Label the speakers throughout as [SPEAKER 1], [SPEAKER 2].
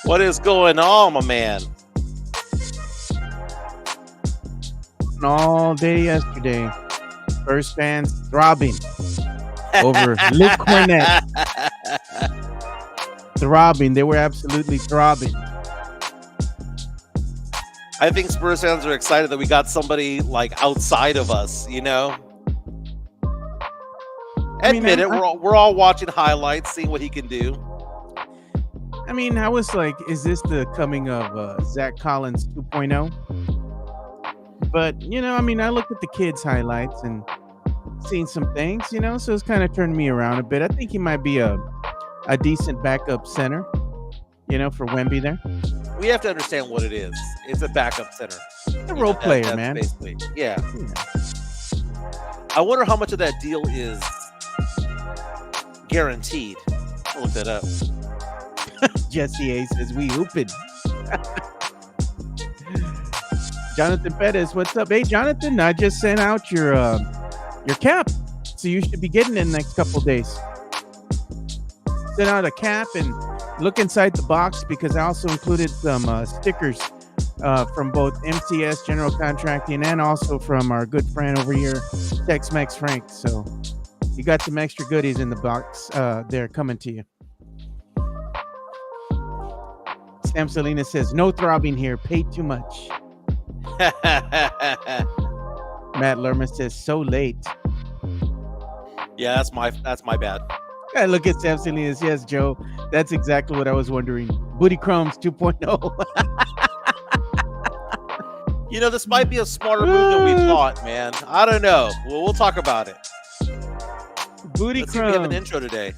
[SPEAKER 1] What is going on, my man?
[SPEAKER 2] All day yesterday. Spurs fans throbbing over Luke Kornet. Throbbing. They were absolutely throbbing.
[SPEAKER 1] I think Spurs fans are excited that we got somebody like outside of us, you know? Admit it, we're all watching highlights, seeing what he can do.
[SPEAKER 2] I was like, is this the coming of Zach Collins 2.0? But, I looked at the kids' highlights and seen some things, so it's kind of turned me around a bit. I think he might be a decent backup center, for Wemby there.
[SPEAKER 1] We have to understand what it is. It's a backup center.
[SPEAKER 2] A role player, man.
[SPEAKER 1] Basically, yeah. I wonder how much of that deal is guaranteed. I'll look that up.
[SPEAKER 2] Jesse A says we hooping. Jonathan Pettis, what's up? Hey, Jonathan, I just sent out your cap, so you should be getting it in the next couple of days. Sent out a cap and look inside the box because I also included some stickers from both MCS General Contracting and also from our good friend over here, Tex-Mex Frank. So you got some extra goodies in the box there coming to you. Sam Selena says, no throbbing here, paid too much. Matt Lerman says, so late.
[SPEAKER 1] Yeah, that's my bad.
[SPEAKER 2] I look at Sam Salinas. Yes, Joe. That's exactly what I was wondering. Booty Crumbs 2.0.
[SPEAKER 1] This might be a smarter move than we thought, man. I don't know. Well, we'll talk about it.
[SPEAKER 2] Booty
[SPEAKER 1] Let's see if we have an intro today.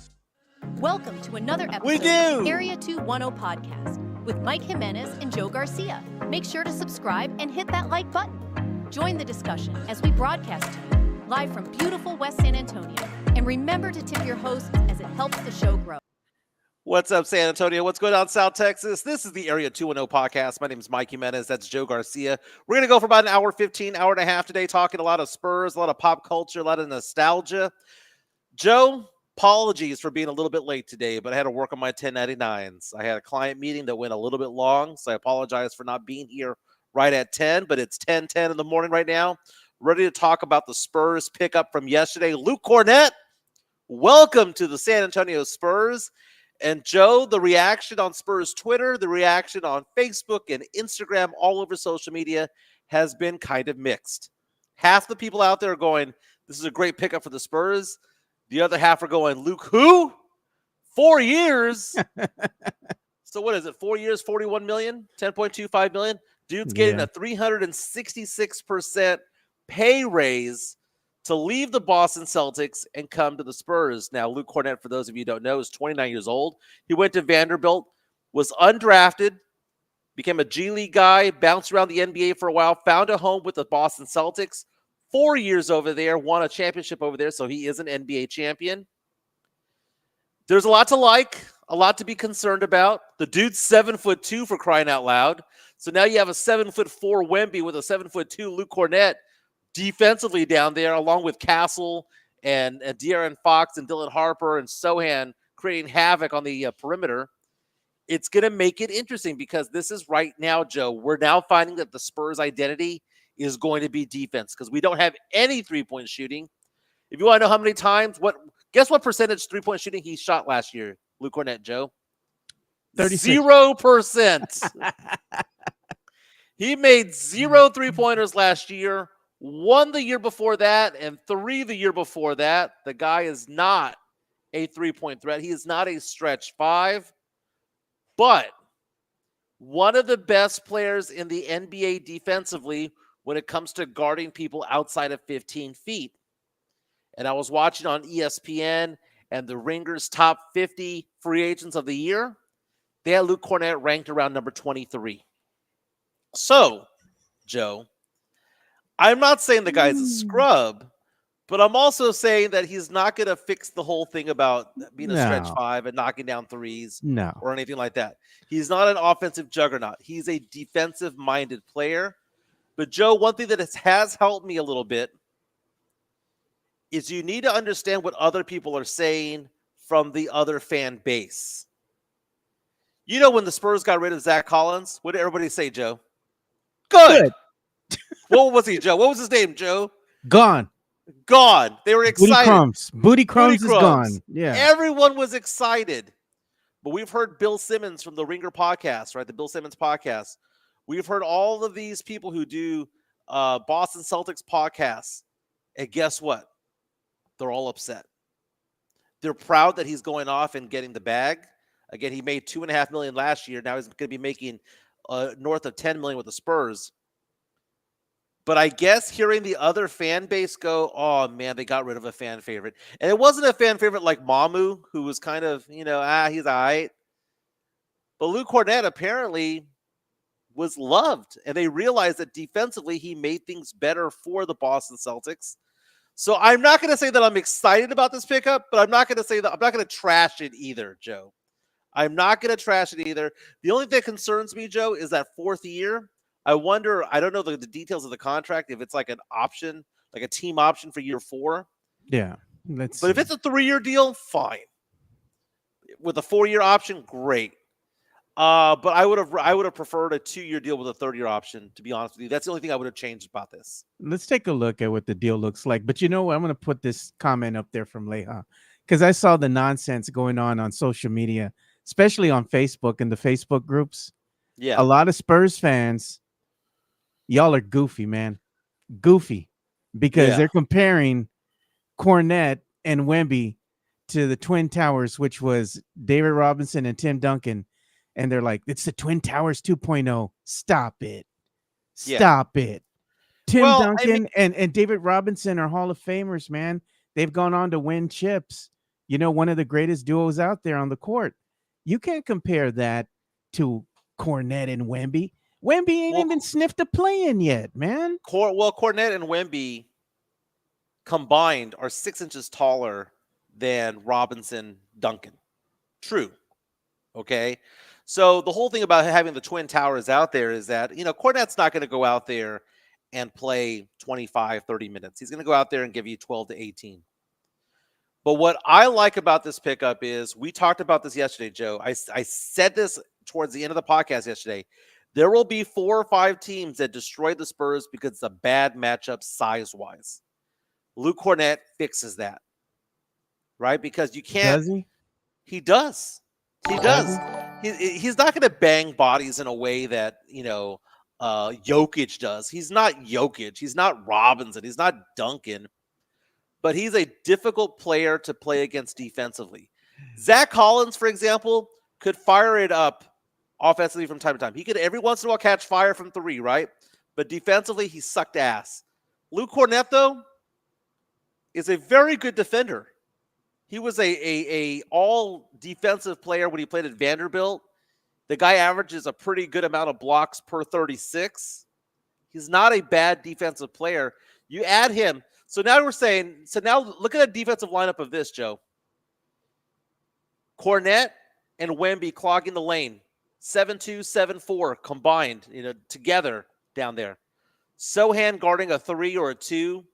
[SPEAKER 3] Welcome to another episode of Area 210 Podcast with Mike Jimenez and Joe Garcia. Make sure to subscribe and hit that like button. Join the discussion as we broadcast to you live from beautiful West San Antonio. And remember to tip your hosts as it helps the show grow.
[SPEAKER 1] What's up, San Antonio? What's going on, South Texas? This is the Area 210 Podcast. My name is Mike Jimenez. That's Joe Garcia. We're going to go for about an hour, 15, hour and a half today, talking a lot of Spurs, a lot of pop culture, a lot of nostalgia. Joe, apologies for being a little bit late today, but I had to work on my 1099s. I had a client meeting that went a little bit long, so I apologize for not being here right at 10, but it's 10:10 in the morning right now. Ready to talk about the Spurs pickup from yesterday. Luke Kornet, welcome to the San Antonio Spurs. And Joe, the reaction on Spurs Twitter, the reaction on Facebook and Instagram, all over social media has been kind of mixed. Half the people out there are going, this is a great pickup for the Spurs. The other half are going, Luke who? 4 years? So what is it, 4 years, 41 million, 10.25 million? Dude's getting a 366% pay raise to leave the Boston Celtics and come to the Spurs. Now, Luke Kornet, for those of you who don't know, is 29 years old. He went to Vanderbilt, was undrafted, became a G League guy, bounced around the NBA for a while, found a home with the Boston Celtics. 4 years over there, won a championship over there, so he is an NBA champion. There's a lot to like, a lot to be concerned about. The dude's 7'2" for crying out loud. So now you have a 7'4" Wemby with a 7'2" Luke Kornet defensively down there, along with Castle and De'Aaron Fox and Dylan Harper and Sohan creating havoc on the perimeter. It's going to make it interesting because this is right now, Joe, we're now finding that the Spurs' identity is going to be defense because we don't have any three-point shooting. If you want to know how many times, guess what percentage three-point shooting he shot last year, Luke Kornet, Joe? 0%. He made 0 3-pointers last year, 1 the year before that, and 3 the year before that. The guy is not a three-point threat. He is not a stretch 5, but one of the best players in the NBA defensively when it comes to guarding people outside of 15 feet. And I was watching on ESPN and the Ringers top 50 free agents of the year. They had Luke Kornet ranked around number 23. So, Joe, I'm not saying the guy's a scrub, but I'm also saying that he's not going to fix the whole thing about being a stretch 5 and knocking down threes or anything like that. He's not an offensive juggernaut. He's a defensive-minded player. But, Joe, one thing that has helped me a little bit is you need to understand what other people are saying from the other fan base. You know when the Spurs got rid of Zach Collins, what did everybody say, Joe? Good.
[SPEAKER 2] Good.
[SPEAKER 1] What was he, Joe? What was his name, Joe?
[SPEAKER 2] Gone.
[SPEAKER 1] Gone. They were
[SPEAKER 2] Booty
[SPEAKER 1] excited.
[SPEAKER 2] crumbs. Booty
[SPEAKER 1] Booty
[SPEAKER 2] crumbs is
[SPEAKER 1] crumbs.
[SPEAKER 2] gone. Yeah.
[SPEAKER 1] Everyone was excited. But we've heard Bill Simmons from the Ringer podcast, right? The Bill Simmons podcast. We've heard all of these people who do Boston Celtics podcasts. And guess what? They're all upset. They're proud that he's going off and getting the bag. Again, he made $2.5 million last year. Now he's going to be making north of $10 million with the Spurs. But I guess hearing the other fan base go, oh, man, they got rid of a fan favorite. And it wasn't a fan favorite like Mamu, who was kind of, he's all right. But Luke Kornet apparently was loved. And they realized that defensively he made things better for the Boston Celtics. So I'm not going to say that I'm excited about this pickup, but I'm not going to say that I'm not going to trash it either, Joe. I'm not going to trash it either. The only thing that concerns me, Joe, is that fourth year. I wonder, I don't know the details of the contract, if it's like an option, like a team option for year 4.
[SPEAKER 2] Yeah.
[SPEAKER 1] But if it's a 3-year deal, fine. With a 4-year option, great. But I would have preferred a 2-year deal with a 3rd-year option, to be honest with you. That's the only thing I would have changed about this.
[SPEAKER 2] Let's take a look at what the deal looks like. But you know what? I'm going to put this comment up there from Leha because I saw the nonsense going on social media, especially on Facebook and the Facebook groups.
[SPEAKER 1] Yeah.
[SPEAKER 2] A lot of Spurs fans, y'all are goofy, man. Goofy. Because they're comparing Kornet and Wemby to the Twin Towers, which was David Robinson and Tim Duncan. And they're like, it's the Twin Towers 2.0. Stop it. Stop it. Tim Duncan and David Robinson are Hall of Famers, man. They've gone on to win chips. One of the greatest duos out there on the court. You can't compare that to Kornet and Wemby. Wemby ain't even sniffed a play-in yet, man.
[SPEAKER 1] Kornet and Wemby combined are 6 inches taller than Robinson Duncan. True. Okay. So the whole thing about having the Twin Towers out there is that, Kornet's not going to go out there and play 25, 30 minutes. He's going to go out there and give you 12 to 18. But what I like about this pickup is, we talked about this yesterday, Joe. I said this towards the end of the podcast yesterday. There will be 4 or 5 teams that destroy the Spurs because it's a bad matchup size-wise. Luke Kornet fixes that, right? Because you can't.
[SPEAKER 2] Does he?
[SPEAKER 1] He does. He does. He's not going to bang bodies in a way that, Jokic does. He's not Jokic. He's not Robinson. He's not Duncan. But he's a difficult player to play against defensively. Zach Collins, for example, could fire it up offensively from time to time. He could every once in a while catch fire from 3, right? But defensively, he sucked ass. Luke Kornet, though, is a very good defender. He was a all defensive player when he played at Vanderbilt. The guy averages a pretty good amount of blocks per 36. He's not a bad defensive player. You add him. So now look at the defensive lineup of this, Joe. Kornet and Wemby clogging the lane. 7-2, 7-4 combined, together down there. Sohan guarding a 3 or a 2.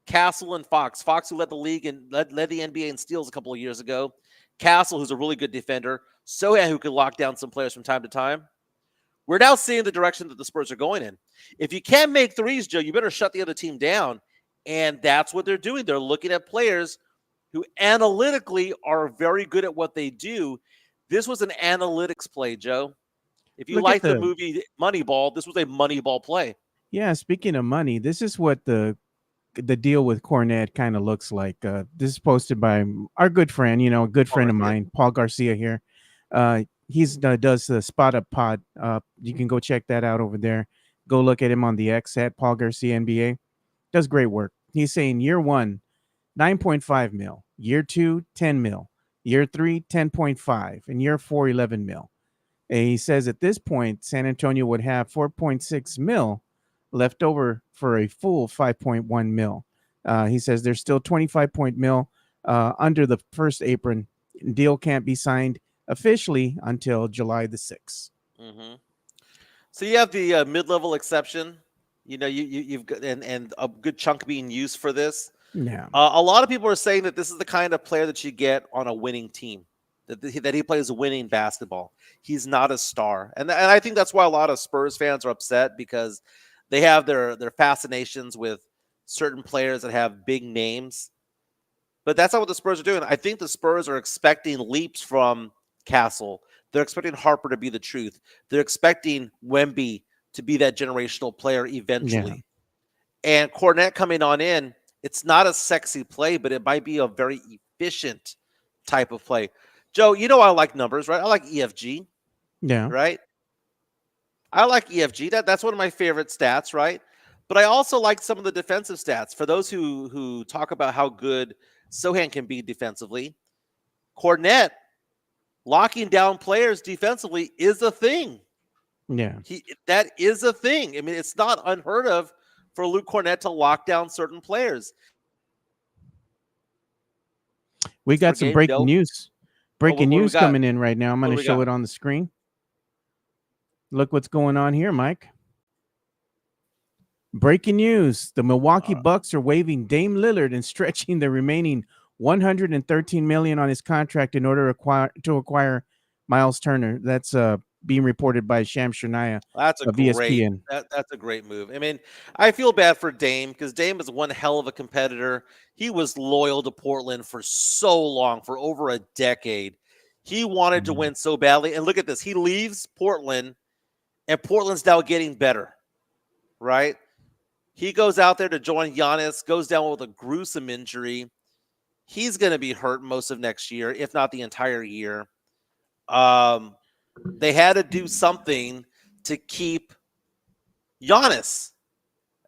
[SPEAKER 1] Castle and Fox. Fox, who led the league and led the NBA in steals a couple of years ago. Castle, who's a really good defender. Sohan, who can lock down some players from time to time. We're now seeing the direction that the Spurs are going in. If you can't make threes, Joe, you better shut the other team down. And that's what they're doing. They're looking at players who analytically are very good at what they do. This was an analytics play, Joe. If you like the movie Moneyball, this was a Moneyball play.
[SPEAKER 2] Yeah, speaking of money, this is what the deal with Kornet kind of looks like. This is posted by our good friend, a good friend of mine, Paul Garcia here. He's does the Spot Up Pod. You can go check that out over there. Go look at him on the X at Paul Garcia NBA. Does great work. He's saying year 1, 9.5 mil. Year 2, 10 mil. Year 3, 10.5. And year 4, 11 mil. And he says at this point, San Antonio would have 4.6 mil left over for a full 5.1 mil. He says there's still 25 mil under the first apron. Deal can't be signed officially until July the 6th.
[SPEAKER 1] Mm-hmm. So you have the mid-level exception. You've got and a good chunk being used for this.
[SPEAKER 2] Yeah.
[SPEAKER 1] A lot of people are saying that this is the kind of player that you get on a winning team. that he plays winning basketball. He's not a star, and I think that's why a lot of Spurs fans are upset because they have their fascinations with certain players that have big names. But that's not what the Spurs are doing. I think the Spurs are expecting leaps from Castle. They're expecting Harper to be the truth. They're expecting Wemby to be that generational player eventually. Yeah. And Kornet coming on in, it's not a sexy play, but it might be a very efficient type of play. Joe, you know I like numbers, right? I like EFG.
[SPEAKER 2] Yeah.
[SPEAKER 1] Right? I like EFG. That's one of my favorite stats, right? But I also like some of the defensive stats. For those who talk about how good Sohan can be defensively, Kornet locking down players defensively is a thing.
[SPEAKER 2] Yeah.
[SPEAKER 1] That is a thing. I mean, it's not unheard of for Luke Kornet to lock down certain players.
[SPEAKER 2] We got some breaking news. Breaking news coming in right now. I'm going to show it on the screen. Look what's going on here, Mike. Breaking news. The Milwaukee Bucks are waiving Dame Lillard and stretching the remaining $113 million on his contract in order to acquire Miles Turner. That's being reported by Sham Shania.
[SPEAKER 1] That's a great.
[SPEAKER 2] ESPN.
[SPEAKER 1] That's a great move. I mean, I feel bad for Dame because Dame is one hell of a competitor. He was loyal to Portland for so long, for over a decade. He wanted to win so badly. And look at this. He leaves Portland, and Portland's now getting better, right? He goes out there to join Giannis, goes down with a gruesome injury. He's going to be hurt most of next year, if not the entire year. They had to do something to keep Giannis.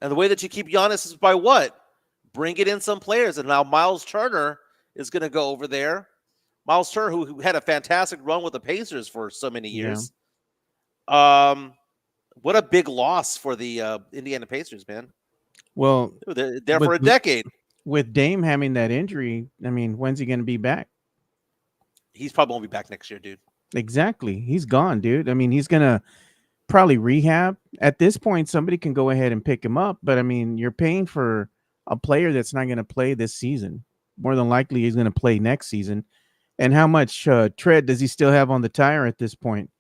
[SPEAKER 1] And the way that you keep Giannis is by what? Bring it in some players. And now Miles Turner is going to go over there. Miles Turner, who had a fantastic run with the Pacers for so many years. Yeah. What a big loss for the Indiana Pacers, man.
[SPEAKER 2] Well,
[SPEAKER 1] they're there for a decade.
[SPEAKER 2] With Dame having that injury, I mean, when's he going to be back?
[SPEAKER 1] He's probably won't be back next year, dude.
[SPEAKER 2] Exactly. He's gone, dude. I mean, he's going to probably rehab. At this point, somebody can go ahead and pick him up. But, I mean, you're paying for a player that's not going to play this season. More than likely, he's going to play next season. And how much tread does he still have on the tire at this point?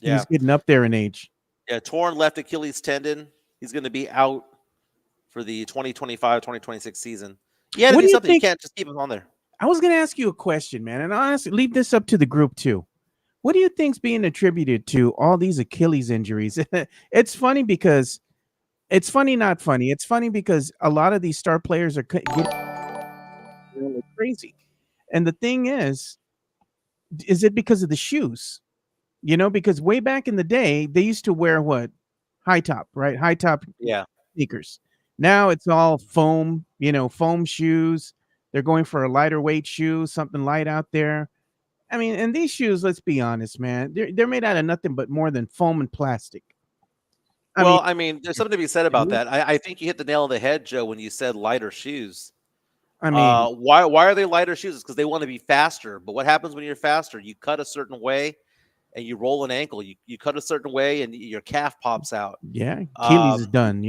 [SPEAKER 2] Yeah. He's getting up there in age.
[SPEAKER 1] Yeah, torn left Achilles tendon. He's going to be out for the 2025-2026 season. Yeah, to do something. You can't just keep him on there.
[SPEAKER 2] I was going to ask you a question, man, and honestly, leave this up to the group too. What do you think's being attributed to all these Achilles injuries? It's funny because it's funny, not funny. It's funny because a lot of these star players are getting really crazy. And the thing is it because of the shoes? You know, because way back in the day, they used to wear what? High top, right? High top sneakers. Now it's all foam, foam shoes. They're going for a lighter weight shoe, something light out there. I mean, and these shoes, let's be honest, man, they're made out of nothing but more than foam and plastic.
[SPEAKER 1] I mean, there's something to be said about that. I think you hit the nail on the head, Joe, when you said lighter shoes. I mean, why are they lighter shoes? It's because they want to be faster. But what happens when you're faster? You cut a certain way and you roll an ankle. You cut a certain way and your calf pops out.
[SPEAKER 2] Yeah, Achilles is done,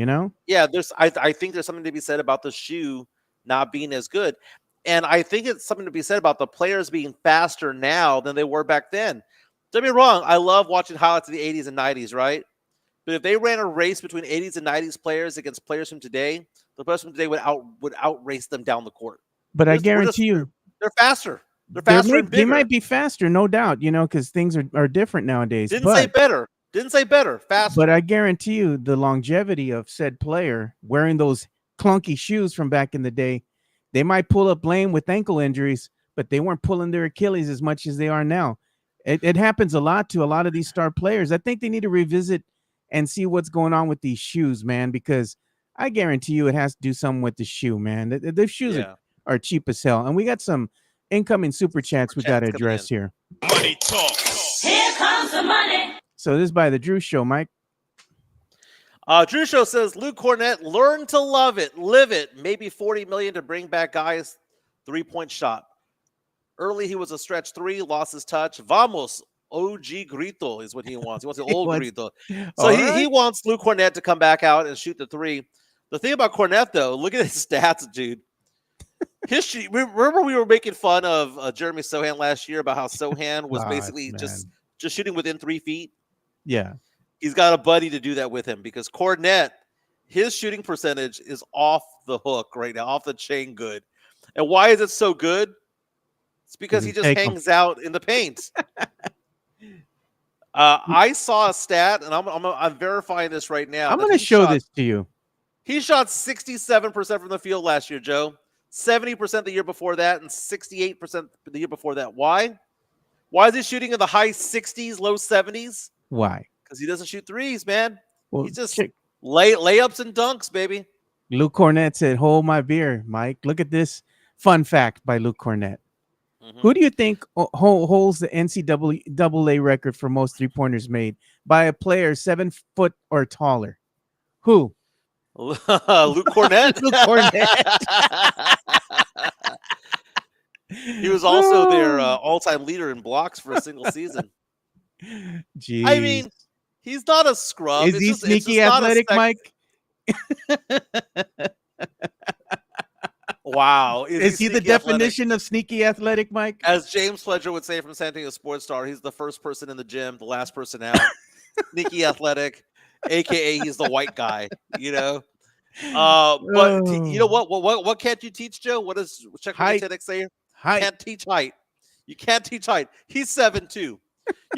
[SPEAKER 1] Yeah, I think there's something to be said about the shoe not being as good. And I think it's something to be said about the players being faster now than they were back then. Don't get me wrong, I love watching highlights of the 80s and 90s, right? But if they ran a race between 80s and 90s players against players from today, the players from today would outrace them down the court.
[SPEAKER 2] But I guarantee you,
[SPEAKER 1] they're faster. They're faster and bigger.
[SPEAKER 2] They might be faster, no doubt, because things are different nowadays.
[SPEAKER 1] Didn't say better, faster.
[SPEAKER 2] But I guarantee you the longevity of said player wearing those clunky shoes from back in the day, they might pull up lame with ankle injuries, but they weren't pulling their Achilles as much as they are now. It happens a lot to a lot of these star players. I think they need to revisit and see what's going on with these shoes, man, because I guarantee you it has to do something with the shoe, man. The shoes are cheap as hell. And we got some incoming super chats we got to address here.
[SPEAKER 4] Money talks.
[SPEAKER 5] Here comes the money.
[SPEAKER 2] So this is by the Drew Show, Mike.
[SPEAKER 1] Drew Show says, Luke Kornet, learn to love it, live it. Maybe $40 million to bring back guys. 3-point shot. Early, he was a stretch 3, lost his touch. Vamos, OG Grito is what he wants. He wants the old Grito. So he wants Luke Kornet to come back out and shoot the 3. The thing about Kornet, though, look at his stats, dude. History. Remember, we were making fun of Jeremy Sohan last year about how Sohan was
[SPEAKER 2] God,
[SPEAKER 1] basically just
[SPEAKER 2] man.
[SPEAKER 1] shooting within 3 feet.
[SPEAKER 2] Yeah.
[SPEAKER 1] He's got a buddy to do that with him because Kornet, his shooting percentage is off the hook right now, off the chain good. And why is it so good? It's because he
[SPEAKER 2] You
[SPEAKER 1] just
[SPEAKER 2] take 'em.
[SPEAKER 1] hangs out in the paint. I saw a stat, and I'm verifying this right now.
[SPEAKER 2] I'm
[SPEAKER 1] That
[SPEAKER 2] gonna show this to you.
[SPEAKER 1] he shot 67% from the field last year, Joe. 70% the year before that, and 68% the year before that. Why? Why is he shooting in the high 60s, low 70s?
[SPEAKER 2] Why?
[SPEAKER 1] Because he doesn't shoot threes, man.
[SPEAKER 2] Well,
[SPEAKER 1] He's just
[SPEAKER 2] check.
[SPEAKER 1] layups and dunks, baby.
[SPEAKER 2] Luke Kornet said, "Hold my beer, Mike." Look at this fun fact by Luke Kornet. Who do you think holds the NCAA record for most 3-pointers made by a player 7 foot or taller? Who?
[SPEAKER 1] Luke Kornet.
[SPEAKER 2] Luke Kornet.
[SPEAKER 1] He was also their all-time leader in blocks for a single season.
[SPEAKER 2] Jeez.
[SPEAKER 1] I mean, he's not a scrub.
[SPEAKER 2] Is he sneaky athletic, Mike?
[SPEAKER 1] Wow.
[SPEAKER 2] Is he the definition of sneaky athletic, Mike?
[SPEAKER 1] As James Pledger would say from San Antonio Sports Star, he's the first person in the gym, the last person out. Sneaky athletic, aka he's the white guy, you know. But you know what can't you teach, Joe? What does Chuck Tennick say?
[SPEAKER 2] Height.
[SPEAKER 1] Can't teach height. You can't teach height. He's 7'2". You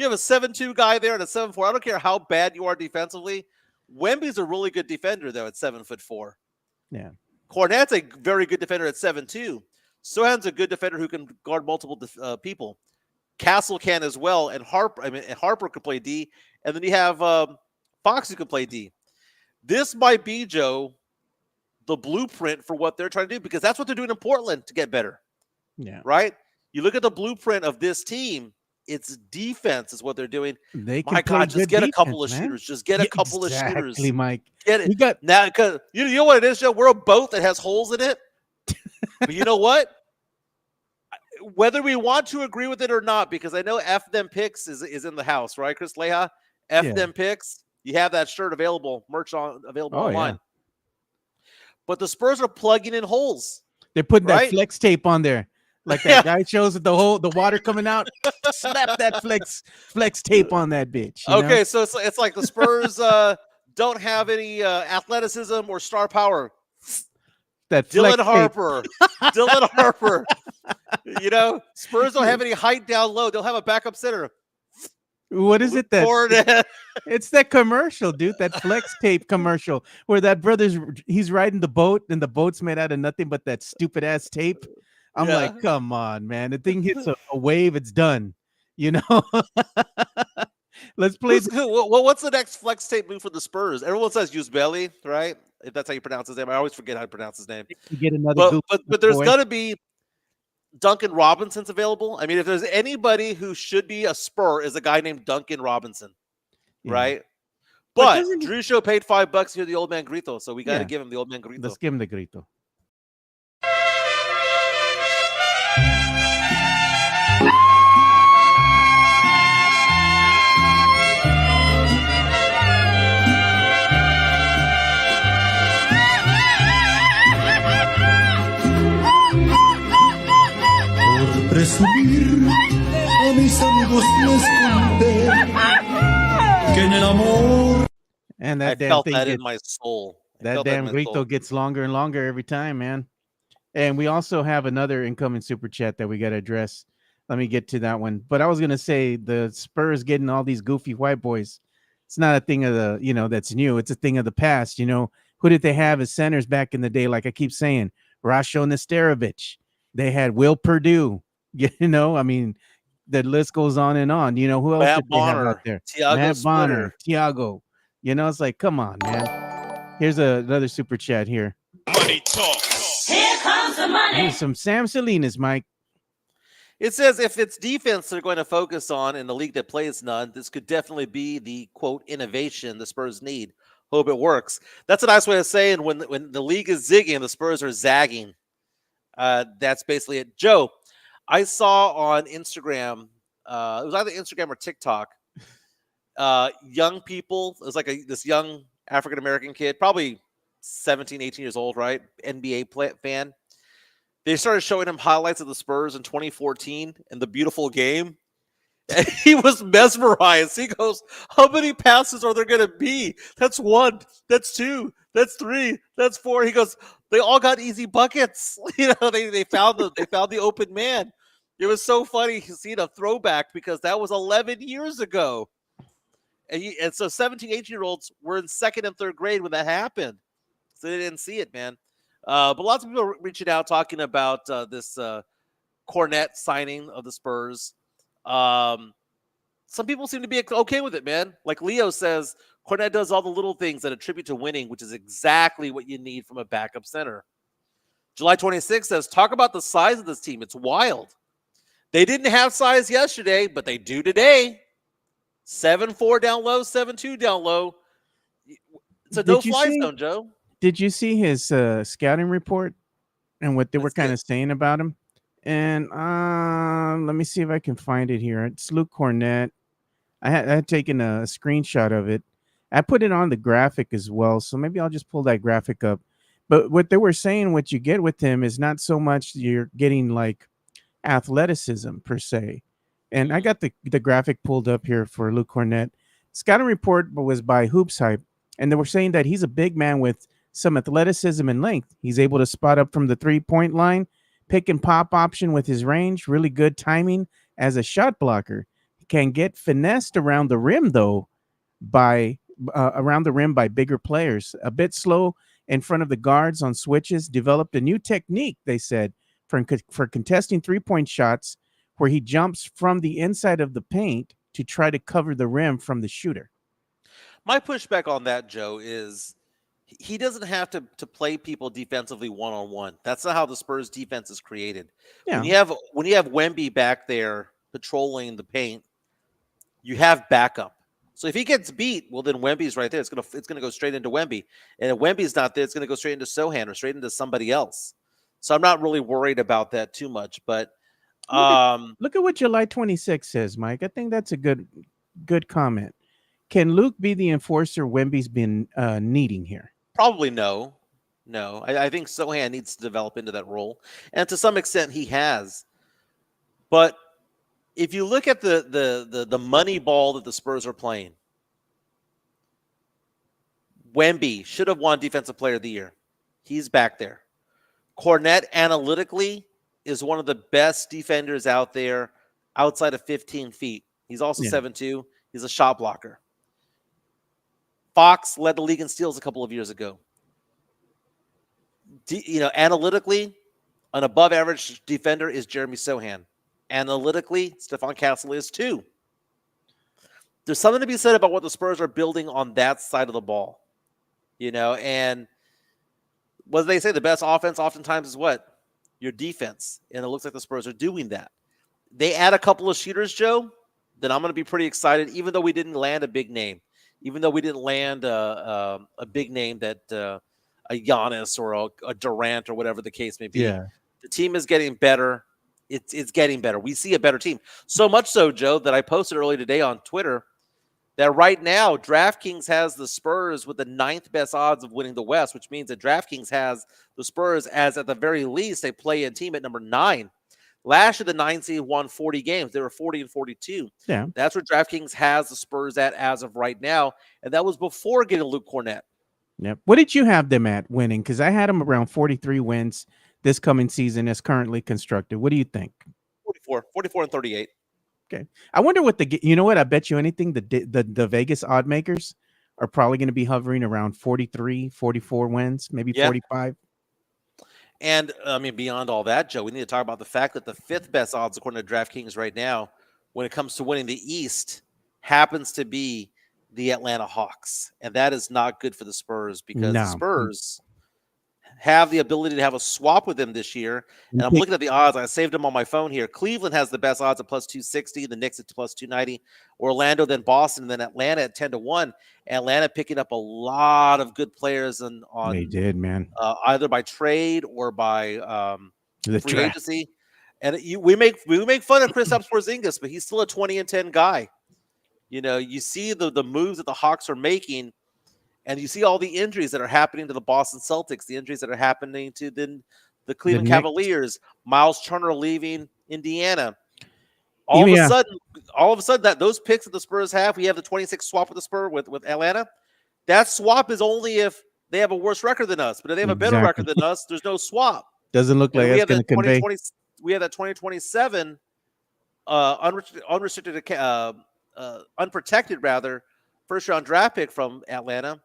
[SPEAKER 1] have a 7'2" guy there and a 7'4". I don't care how bad you are defensively. Wemby's a really good defender though at 7'4".
[SPEAKER 2] Yeah.
[SPEAKER 1] Kornet's a very good defender at 7'2". Sohan's a good defender who can guard multiple people. Castle can as well, and Harper can play D, and then you have Fox who can play D. This might be, Joe, the blueprint for what they're trying to do because that's what they're doing in Portland to get better.
[SPEAKER 2] Yeah.
[SPEAKER 1] Right? You look at the blueprint of this team, it's defense is what they're doing.
[SPEAKER 2] They can
[SPEAKER 1] My God, just get
[SPEAKER 2] defense,
[SPEAKER 1] a couple of
[SPEAKER 2] man.
[SPEAKER 1] shooters. Just get a couple
[SPEAKER 2] exactly,
[SPEAKER 1] of shooters.
[SPEAKER 2] Mike.
[SPEAKER 1] Get it.
[SPEAKER 2] We got
[SPEAKER 1] now, because you know what it is, Joe? We're a boat that has holes in it. But you know what? Whether we want to agree with it or not, because I know F them picks is in the house, right, Chris Leha? F them picks. You have that shirt available, available online. Yeah. But the Spurs are plugging in holes.
[SPEAKER 2] They're putting that flex tape on there. Like that guy shows the water coming out. Slap that flex tape on that bitch.
[SPEAKER 1] Okay, so it's like the Spurs don't have any athleticism or star power.
[SPEAKER 2] That
[SPEAKER 1] Dylan Harper. Dylan Harper. You know, Spurs don't have any height down low. They'll have a backup center.
[SPEAKER 2] What is it that it's that commercial, dude? That flex tape commercial where that he's riding the boat and the boat's made out of nothing but that stupid ass tape. I'm like, come on, man. The thing hits a wave, it's done. You know? Let's play.
[SPEAKER 1] What's the next flex tape move for the Spurs? Everyone says use Belly, right? If that's how you pronounce his name. I always forget how to pronounce his name.
[SPEAKER 2] You get another
[SPEAKER 1] but there's got to be Duncan Robinson's available. I mean, if there's anybody who should be a Spur, is a guy named Duncan Robinson, right? But Drew Show paid $5 to hear the old man grito, so we got to give him the old man grito.
[SPEAKER 2] Let's give him the grito.
[SPEAKER 5] Presumir a mis amigos les conté que en el amor.
[SPEAKER 2] And that
[SPEAKER 1] I felt that in my soul.
[SPEAKER 2] That damn grito gets longer and longer every time, man. And we also have another incoming super chat that we got to address. Let me get to that one. But I was gonna say the Spurs getting all these goofy white boys. It's not a thing of the that's new. It's a thing of the past. You know, who did they have as centers back in the day? Like I keep saying, Rasho Nesterovic. They had Will Perdue. You know, I mean, the list goes on and on. You know, who else
[SPEAKER 1] Matt
[SPEAKER 2] did they have out there? Matt Bonner, Thiago. You know, it's like, come on, man. Here's another super chat here.
[SPEAKER 4] Money talk.
[SPEAKER 3] Here comes the money.
[SPEAKER 2] Here's some Sam Salinas, Mike.
[SPEAKER 1] It says if it's defense they're going to focus on in the league that plays none, this could definitely be the, quote, innovation the Spurs need. Hope it works. That's a nice way of saying when the league is zigging, the Spurs are zagging. That's basically it. Joe, I saw on Instagram, it was either Instagram or TikTok, young people, it was like this young African-American kid, probably 17, 18 years old, right? NBA fan. They started showing him highlights of the Spurs in 2014 and the beautiful game. And he was mesmerized. He goes, how many passes are there going to be? That's 1. That's 2. That's 3. That's 4. He goes, they all got easy buckets. They found the open man. It was so funny seeing a throwback because that was 11 years ago. And so 17, 18-year-olds were in 2nd and 3rd grade when that happened. So they didn't see it, man. But lots of people are reaching out talking about this Kornet signing of the Spurs. Some people seem to be okay with it, man. Like Leo says, Kornet does all the little things that attribute to winning, which is exactly what you need from a backup center. July 26th says, talk about the size of this team. It's wild. They didn't have size yesterday, but they do today. 7-4 down low, 7-2 down low. It's a no-fly zone, Joe.
[SPEAKER 2] Did you see his scouting report and what they were kind of saying about him? And let me see if I can find it here. It's Luke Kornet. I had taken a screenshot of it. I put it on the graphic as well, so maybe I'll just pull that graphic up. But what they were saying, what you get with him is not so much you're getting like athleticism per se. And I got the graphic pulled up here for Luke Kornet. Scouting report was by Hoops Hype, and they were saying that he's a big man with some athleticism and length. He's able to spot up from the 3-point line, pick and pop option with his range, really good timing as a shot blocker. He can get finessed around the rim though by bigger players. A bit slow in front of the guards on switches. Developed a new technique, they said, for contesting 3-point shots, where he jumps from the inside of the paint to try to cover the rim from the shooter.
[SPEAKER 1] My pushback on that, Joe, is he doesn't have to play people defensively one-on-one. That's not how the Spurs defense is created. Yeah. When you have Wemby back there patrolling the paint, you have backup. So if he gets beat, well, then Wemby's right there. It's gonna go straight into Wemby. And if Wemby's not there, it's gonna go straight into Sohan or straight into somebody else. So I'm not really worried about that too much. But
[SPEAKER 2] look at what July 26 says, Mike. I think that's a good comment. Can Luke be the enforcer Wemby's been needing here?
[SPEAKER 1] Probably no. I think Sohan needs to develop into that role, and to some extent he has. But if you look at the money ball that the Spurs are playing, Wemby should have won Defensive Player of the Year. He's back there. Kornet analytically is one of the best defenders out there outside of 15 feet. He's also 7'2". He's a shot blocker. Fox led the league in steals a couple of years ago. Analytically, an above-average defender is Jeremy Sohan. Analytically, Stephon Castle is too. There's something to be said about what the Spurs are building on that side of the ball. And what do they say? The best offense oftentimes is what? Your defense. And it looks like the Spurs are doing that. They add a couple of shooters, Joe, then I'm going to be pretty excited, even though we didn't land a big name. Even though we didn't land a big name that a Giannis or a Durant or whatever the case may be. Yeah. The team is getting better. It's getting better. We see a better team. So much so, Joe, that I posted earlier today on Twitter that right now DraftKings has the Spurs with the 9th best odds of winning the West, which means that DraftKings has the Spurs as, at the very least, a play-in team at number 9. Last year, the 9 seed won 40 games. They were 40-42. Yeah. That's where DraftKings has the Spurs at as of right now. And that was before getting Luke Kornet.
[SPEAKER 2] Yep. What did you have them at winning? Because I had them around 43 wins this coming season as currently constructed. What do you think?
[SPEAKER 1] 44 and 38.
[SPEAKER 2] Okay. I wonder what you know what? I bet you anything the Vegas odd makers are probably going to be hovering around 43, 44 wins, maybe 45.
[SPEAKER 1] And, beyond all that, Joe, we need to talk about the fact that the 5th best odds, according to DraftKings right now, when it comes to winning the East, happens to be the Atlanta Hawks. And that is not good for the Spurs because the Spurs have the ability to have a swap with them this year. And I'm looking at the odds. I saved them on my phone here. Cleveland has the best odds at plus 260. The Knicks at plus 290. Orlando, then Boston, and then Atlanta at 10-1. Atlanta picking up a lot of good players on
[SPEAKER 2] they did, man.
[SPEAKER 1] Either by trade or by free agency. And we make fun of Kristaps Porzingis, but he's still a 20-10 guy. You see the moves that the Hawks are making. And you see all the injuries that are happening to the Boston Celtics, the injuries that are happening to the The Cleveland
[SPEAKER 2] Knicks.
[SPEAKER 1] Cavaliers, Miles Turner leaving Indiana. All of a sudden, that those picks that the Spurs have, we have the 26 swap with the Spurs with Atlanta. That swap is only if they have a worse record than us. But if they have a better record than us, there's no swap.
[SPEAKER 2] Doesn't look like that's going to convey.
[SPEAKER 1] We have that 2027 unprotected first round draft pick from Atlanta.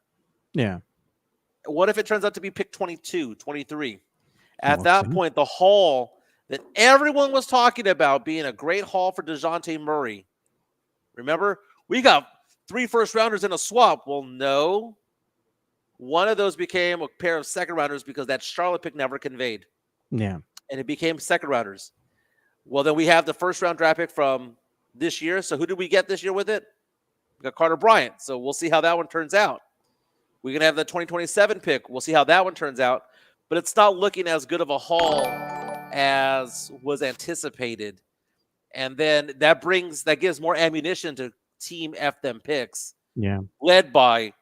[SPEAKER 2] Yeah.
[SPEAKER 1] What if it turns out to be pick 22, 23? At that point, the haul that everyone was talking about being a great haul for DeJounte Murray. Remember, we got 3 first rounders in a swap. Well, no. One of those became a pair of second rounders because that Charlotte pick never conveyed.
[SPEAKER 2] Yeah.
[SPEAKER 1] And it became second rounders. Well, then we have the first round draft pick from this year. So who did we get this year with it? We got Carter Bryant. So we'll see how that one turns out. We're going to have the 2027 pick. We'll see how that one turns out. But it's not looking as good of a haul as was anticipated. And then that gives more ammunition to team F them picks.
[SPEAKER 2] Yeah.
[SPEAKER 1] Led by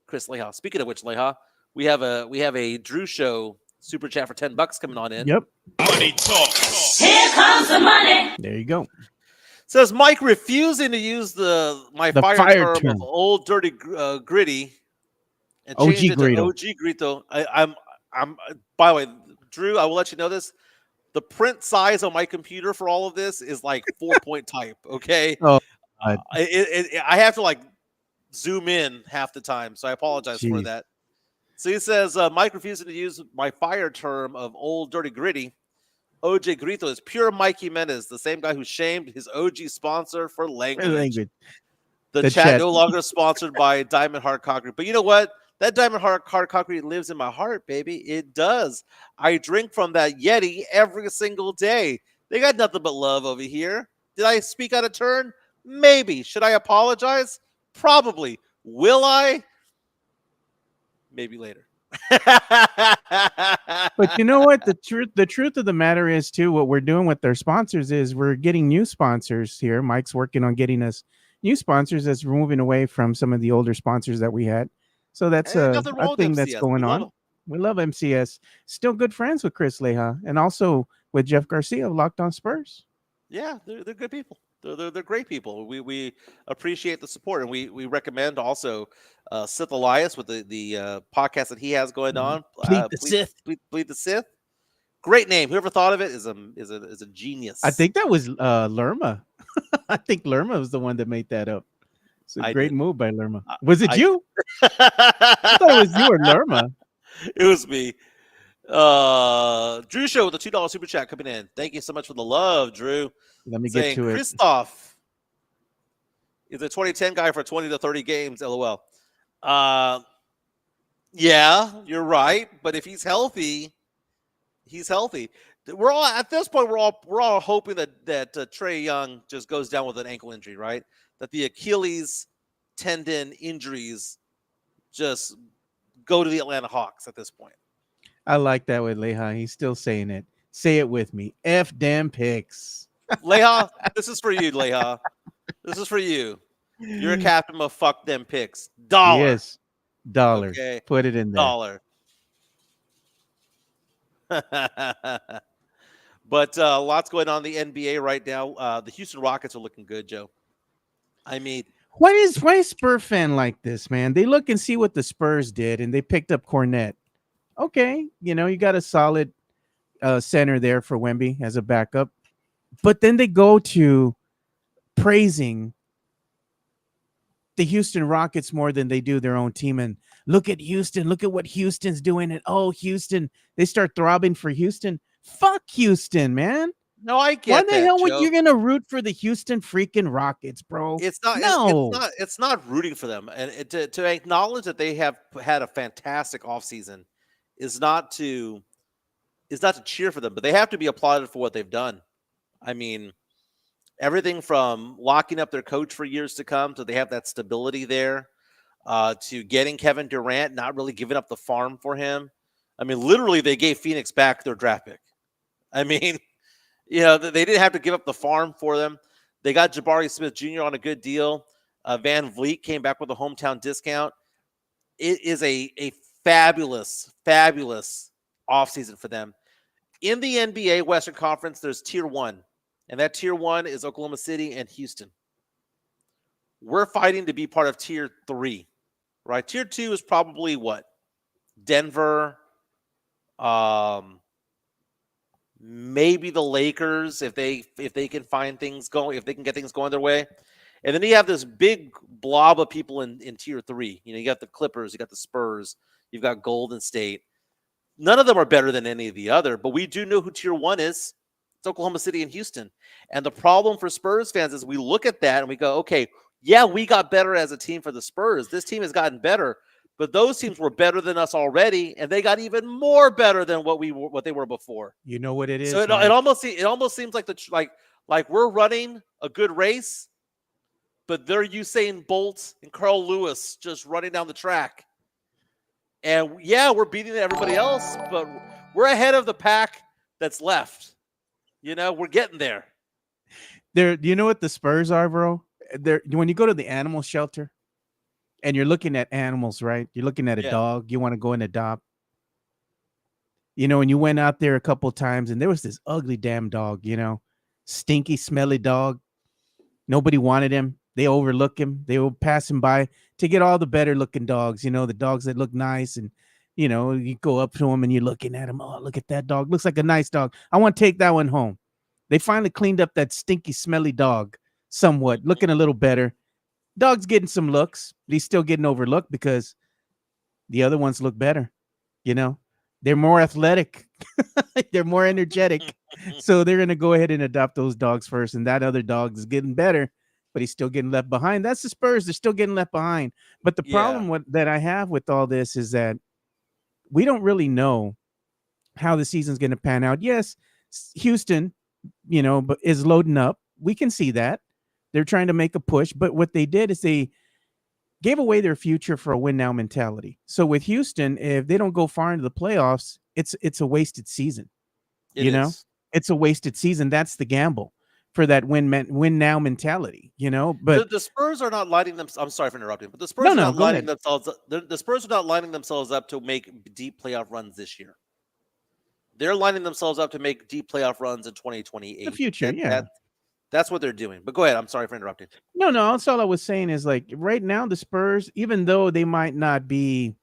[SPEAKER 1] Chris Leha. Speaking of which, Leha, we have a Drew Show super chat for $10 coming on in.
[SPEAKER 2] Yep.
[SPEAKER 4] Money talk.
[SPEAKER 6] Here comes the money.
[SPEAKER 2] There you go.
[SPEAKER 1] Says Mike refusing to use my fire term of old dirty gritty and change it to OG Grito. I'm by the way, Drew, I will let you know this. The print size on my computer for all of this is like 4-point type. Okay.
[SPEAKER 2] Oh,
[SPEAKER 1] I have to like zoom in half the time, so I apologize for that. So he says Mike refusing to use my fire term of old dirty gritty. OJ Grito is pure Mike Jimenez, the same guy who shamed his OG sponsor for language. The chat no longer sponsored by Diamond Hard Concrete. But you know what? That Diamond Hard Concrete lives in my heart, baby. It does. I drink from that Yeti every single day. They got nothing but love over here. Did I speak out of turn? Maybe. Should I apologize? Probably. Will I? Maybe later.
[SPEAKER 2] But you know what? The truth of the matter is, too, what we're doing with our sponsors is we're getting new sponsors here. Mike's working on getting us new sponsors as we're moving away from some of the older sponsors that we had. So that's a thing that's going on. We love MCS. Still good friends with Chris Leha and also with Jeff Garcia of Locked On Spurs.
[SPEAKER 1] Yeah, they're good people. They're great people. We appreciate the support, and we recommend also Sith Elias with the podcast that he has going on. Plead the Sith. Great name. Whoever thought of it is a genius.
[SPEAKER 2] I think that was Lerma. I think Lerma was the one that made that up. It's a great move by Lerma. Was it you? I thought it was you or Lerma.
[SPEAKER 1] It was me. Drew Show with a $2 super chat coming in. Thank you so much for the love, Drew.
[SPEAKER 2] Let me get to it.
[SPEAKER 1] Christoph is a 2010 guy for 20 to 30 games. LOL. Yeah, you're right. But if he's healthy, he's healthy. We're all at this point. We're all hoping that Trae Young just goes down with an ankle injury, right? That the Achilles tendon injuries just go to the Atlanta Hawks at this point.
[SPEAKER 2] I like that with Leha. He's still saying it. Say it with me. F damn picks.
[SPEAKER 1] Leha, this is for you, Leha. This is for you. You're a captain of fuck them picks. Dollar.
[SPEAKER 2] Yes. Dollar.
[SPEAKER 1] Okay.
[SPEAKER 2] Put it in there.
[SPEAKER 1] Dollar. But lots going on in the NBA right now. The Houston Rockets are looking good, Joe. I mean,
[SPEAKER 2] why is Spur fan like this, man? They look and see what the Spurs did, and they picked up Kornet. Okay, you got a solid center there for Wemby as a backup, but then they go to praising the Houston Rockets more than they do their own team. And look at Houston, look at what Houston's doing. And Houston, they start throbbing for Houston. Fuck Houston, man.
[SPEAKER 1] No, I get
[SPEAKER 2] Why the hell would you gonna root for the Houston freaking Rockets, bro?
[SPEAKER 1] It's not. No, it's not rooting for them, and to acknowledge that they have had a fantastic offseason is not to cheer for them, but they have to be applauded for what they've done. I mean, everything from locking up their coach for years to come, so they have that stability there, to getting Kevin Durant, not really giving up the farm for him. I mean, literally, they gave Phoenix back their draft pick. I mean. They didn't have to give up the farm for them. They got Jabari Smith Jr. on a good deal. Van Vliet came back with a hometown discount. It is a fabulous, fabulous offseason for them. In the NBA Western Conference, there's tier 1, and that tier 1 is Oklahoma City and Houston. We're fighting to be part of tier 3, right? Tier 2 is probably what? Denver, maybe the Lakers if they can find things going, if they can get things going their way. And then you have this big blob of people in tier 3. You got the Clippers, you got the Spurs, you've got Golden State. None of them are better than any of the other, but we do know who tier 1 is. It's Oklahoma City and Houston. And the problem for Spurs fans is we look at that and we go, okay, yeah, we got better as a team for the Spurs. This team has gotten better, but those teams were better than us already, and they got even more better than what they were before.
[SPEAKER 2] You know what it is?
[SPEAKER 1] So it almost seems like we're running a good race, but they're Usain Bolt and Carl Lewis just running down the track. And yeah, we're beating everybody else, but we're ahead of the pack that's left. We're getting there.
[SPEAKER 2] You know what the Spurs are, bro? When you go to the animal shelter and you're looking at animals, right? You're looking at a dog, you want to go and adopt. And you went out there a couple of times and there was this ugly damn dog, stinky, smelly dog. Nobody wanted him. They overlook him. They will pass him by to get all the better looking dogs, the dogs that look nice. And, you go up to him and you're looking at him. Oh, look at that dog. Looks like a nice dog. I want to take that one home. They finally cleaned up that stinky, smelly dog somewhat, looking a little better. Dog's getting some looks, but he's still getting overlooked because the other ones look better. They're more athletic. They're more energetic. So they're going to go ahead and adopt those dogs first. And that other dog is getting better, but he's still getting left behind. That's the Spurs. They're still getting left behind. But the problem that I have with all this is that we don't really know how the season's going to pan out. Yes, Houston, but is loading up. We can see that. They're trying to make a push. But what they did is they gave away their future for a win now mentality. So with Houston, if they don't go far into the playoffs, it's a wasted season. It's a wasted season. That's the gamble for that win now mentality. But
[SPEAKER 1] the Spurs are not lining them. I'm sorry for interrupting, but the Spurs are not lining themselves. The Spurs are not lining themselves up to make deep playoff runs this year. They're lining themselves up to make deep playoff runs in 2028.
[SPEAKER 2] The future,
[SPEAKER 1] That's what they're doing. But go ahead. I'm sorry for interrupting.
[SPEAKER 2] No, that's all I was saying is like right now the Spurs, even though they might not be